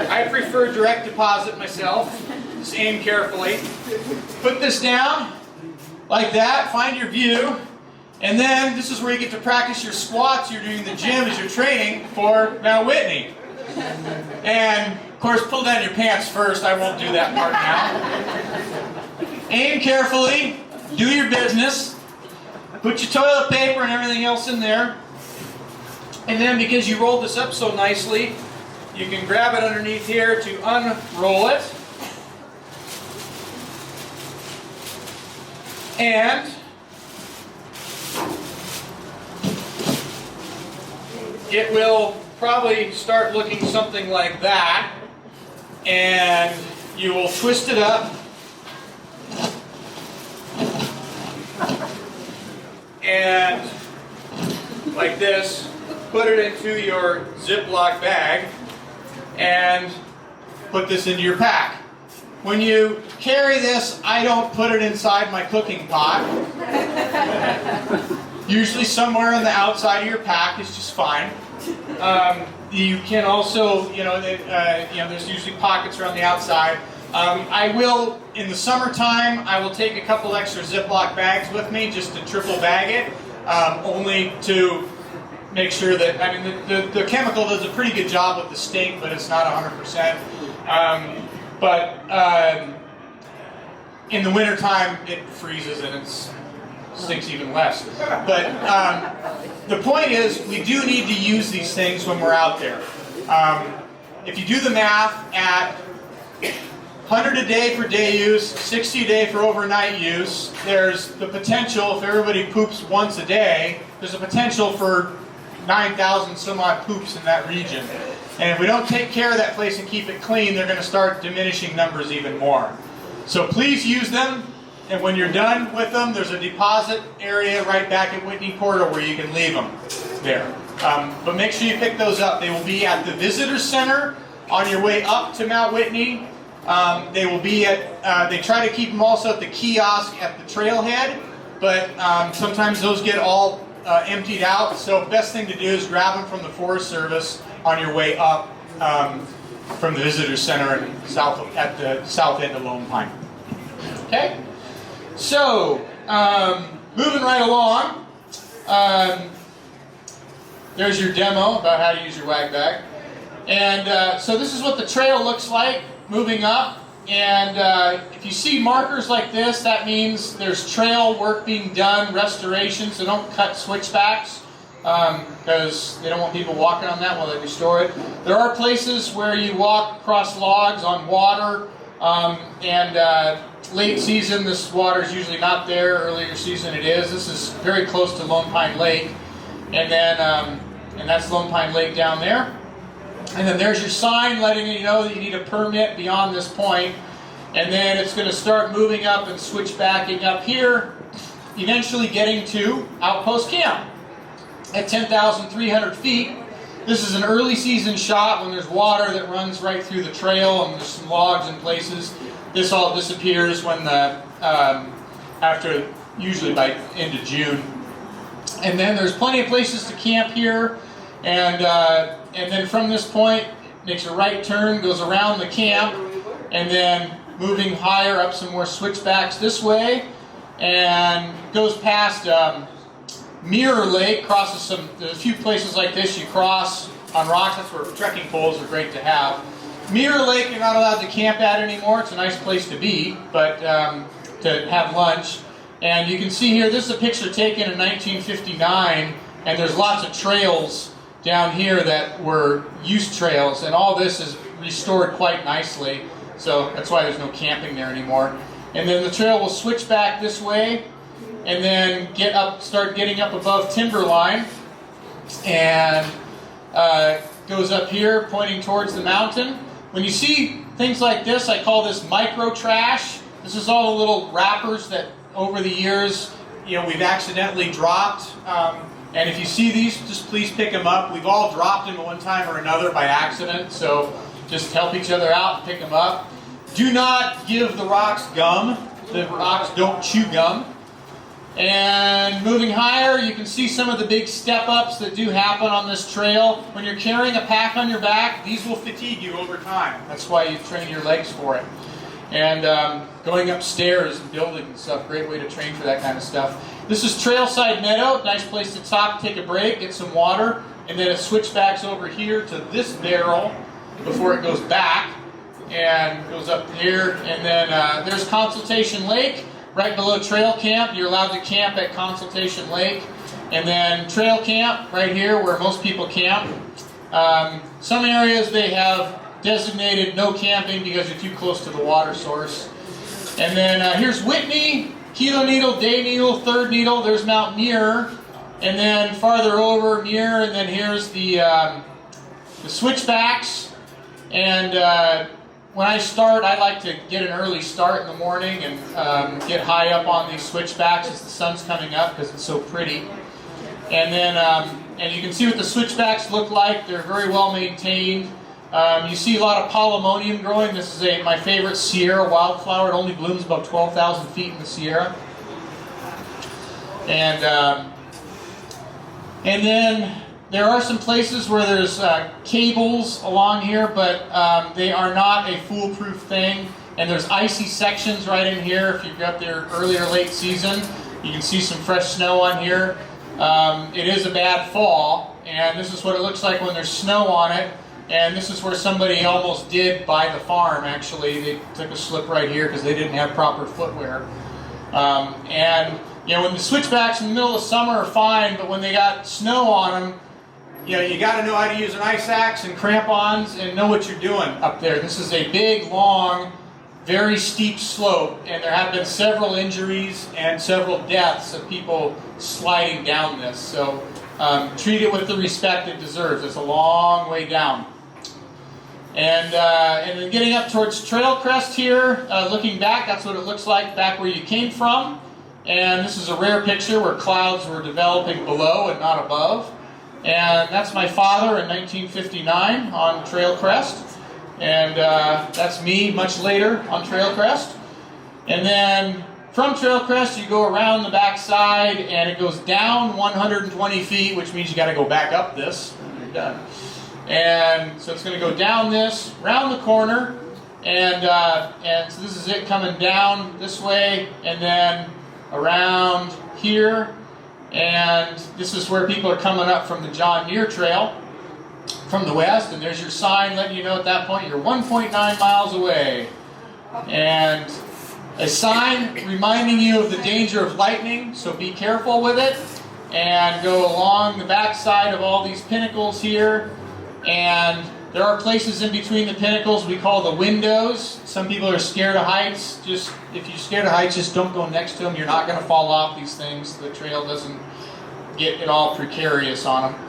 Speaker 1: I prefer direct deposit myself. Just aim carefully. Put this down like that, find your view, and then this is where you get to practice your squats you're doing in the gym as you're training for Mount Whitney. And of course, pull down your pants first. I won't do that part now. Aim carefully, do your business, put your toilet paper and everything else in there. And then because you rolled this up so nicely, you can grab it underneath here to unroll it. And it will probably start looking something like that. And you will twist it up and like this, put it into your Ziploc bag and put this into your pack. When you carry this, I don't put it inside my cooking pot. Usually somewhere on the outside of your pack is just fine. You can also, there's usually pockets around the outside. I will, in the summertime, I will take a couple extra Ziploc bags with me just to triple bag it, only to make sure that, the chemical does a pretty good job with the stink, but it's not 100%. In the wintertime, it freezes and it stinks even less. But the point is, we do need to use these things when we're out there. If you do the math at 100 a day for day use, 60 a day for overnight use, there's the potential, if everybody poops once a day, there's a potential for 9,000 some odd poops in that region. And if we don't take care of that place and keep it clean, they're going to start diminishing numbers even more. So please use them, and when you're done with them, there's a deposit area right back at Whitney Portal where you can leave them there. But make sure you pick those up. They will be at the Visitor Center on your way up to Mount Whitney. They will be at, they try to keep them also at the kiosk at the trailhead, but sometimes those get all emptied out. So best thing to do is grab them from the Forest Service on your way up from the Visitor Center at the south end of Lone Pine. Okay? So, moving right along, there's your demo about how to use your wag bag. And so this is what the trail looks like moving up. And if you see markers like this, that means there's trail work being done, restoration, so don't cut switchbacks because they don't want people walking on that while they restore it. There are places where you walk across logs on water, and late season this water is usually not there, earlier season it is. This is very close to Lone Pine Lake, and then and that's Lone Pine Lake down there. And then there's your sign letting you know that you need a permit beyond this point. And then it's going to start moving up and switch backing up here, eventually getting to Outpost Camp at 10,300 feet. This is an early season shot when there's water that runs right through the trail and there's some logs in places. This all disappears when usually by end of June. And then there's plenty of places to camp here. And then from this point, makes a right turn, goes around the camp, and then moving higher up some more switchbacks this way, and goes past Mirror Lake, crosses there's a few places like this you cross on rocks. That's where trekking poles are great to have. Mirror Lake you're not allowed to camp at anymore. It's a nice place to be, but to have lunch. And you can see here, this is a picture taken in 1959, and there's lots of trails down here that were use trails, and all this is restored quite nicely, so that's why there's no camping there anymore. And then the trail will switch back this way, and then start getting up above timberline, and goes up here, pointing towards the mountain. When you see things like this, I call this micro trash. This is all the little wrappers that over the years, we've accidentally dropped. And if you see these, just please pick them up. We've all dropped them at one time or another by accident, so just help each other out and pick them up. Do not give the rocks gum. The rocks don't chew gum. And moving higher, you can see some of the big step-ups that do happen on this trail. When you're carrying a pack on your back, these will fatigue you over time. That's why you train your legs for it. And going upstairs and buildings and stuff, great way to train for that kind of stuff. This is Trailside Meadow, nice place to stop, take a break, get some water, and then it switchbacks over here to this barrel before it goes back and goes up here. And then there's Consultation Lake, right below Trail Camp. You're allowed to camp at Consultation Lake. And then Trail Camp, right here where most people camp. Some areas they have designated no camping because you're too close to the water source. And then here's Whitney, Kilo Needle, Day Needle, Third Needle. There's Mount Muir, and then farther over Muir, and then here's the switchbacks. And when I start, I like to get an early start in the morning and get high up on these switchbacks as the sun's coming up because it's so pretty. And then, and you can see what the switchbacks look like. They're very well maintained. You see a lot of polemonium growing. This is my favorite Sierra wildflower. It only blooms about 12,000 feet in the Sierra. And then there are some places where there's cables along here, but they are not a foolproof thing. And there's icy sections right in here. If you've got there early or late season, you can see some fresh snow on here. It is a bad fall, and this is what it looks like when there's snow on it. And this is where somebody almost did buy the farm, actually. They took a slip right here because they didn't have proper footwear. And, you know, when the switchbacks in the middle of summer are fine, but when they got snow on them, you know, you got to know how to use an ice axe and crampons and know what you're doing up there. This is a big, long, very steep slope, and there have been several injuries and several deaths of people sliding down this. So treat it with the respect it deserves. It's a long way down. And then getting up towards Trail Crest here, looking back, that's what it looks like back where you came from. And this is a rare picture where clouds were developing below and not above. And that's my father in 1959 on Trail Crest. And that's me much later on Trail Crest. And then from Trail Crest, you go around the backside, and it goes down 120 feet, which means you got to go back up this when you're done. And so it's going to go down this, round the corner, and so this is it coming down this way, and then around here, and this is where people are coming up from the John Deere Trail from the west, and there's your sign letting you know at that point you're 1.9 miles away. And a sign reminding you of the danger of lightning, so be careful with it, and go along the backside of all these pinnacles here. And there are places in between the pinnacles we call the windows. Some people are scared of heights. Just if you're scared of heights, just don't go next to them. You're not going to fall off these things. The trail doesn't get it all precarious on them.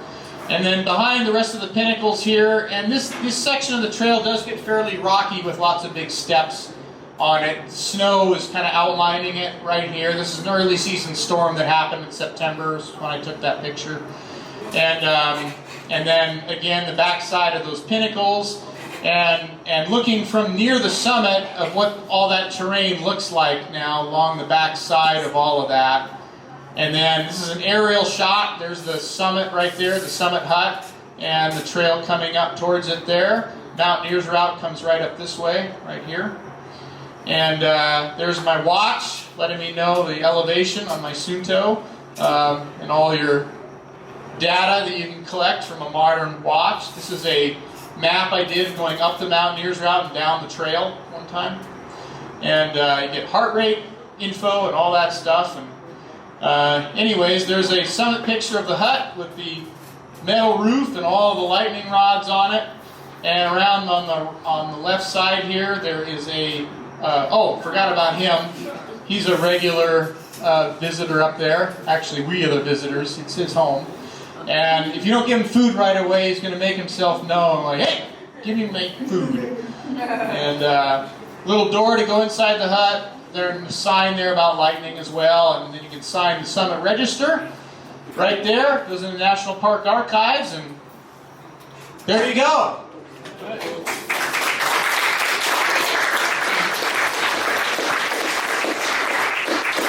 Speaker 1: And then behind the rest of the pinnacles here, and this section of the trail does get fairly rocky with lots of big steps on it. Snow is kind of outlining it right here. This is an early season storm that happened in September when I took that picture. And then again the backside of those pinnacles, and looking from near the summit of what all that terrain looks like now along the backside of all of that. And then this is an aerial shot. There's the summit right there, the summit hut, and the trail coming up towards it there. Mountaineers route comes right up this way, right here. And there's my watch letting me know the elevation on my Sunto, and all your data that you can collect from a modern watch. This is a map I did going up the Mountaineers route and down the trail one time. And you get heart rate info and all that stuff. And anyways, there's a summit picture of the hut with the metal roof and all the lightning rods on it. And around on the left side here, there is a forgot about him. He's a regular visitor up there. Actually, we are the visitors. It's his home. And if you don't give him food right away, he's going to make himself known. Like, hey, give me my food. And little door to go inside the hut. There's a sign there about lightning as well. And then you can sign the summit register right there. Goes in the National Park Archives. And there you go.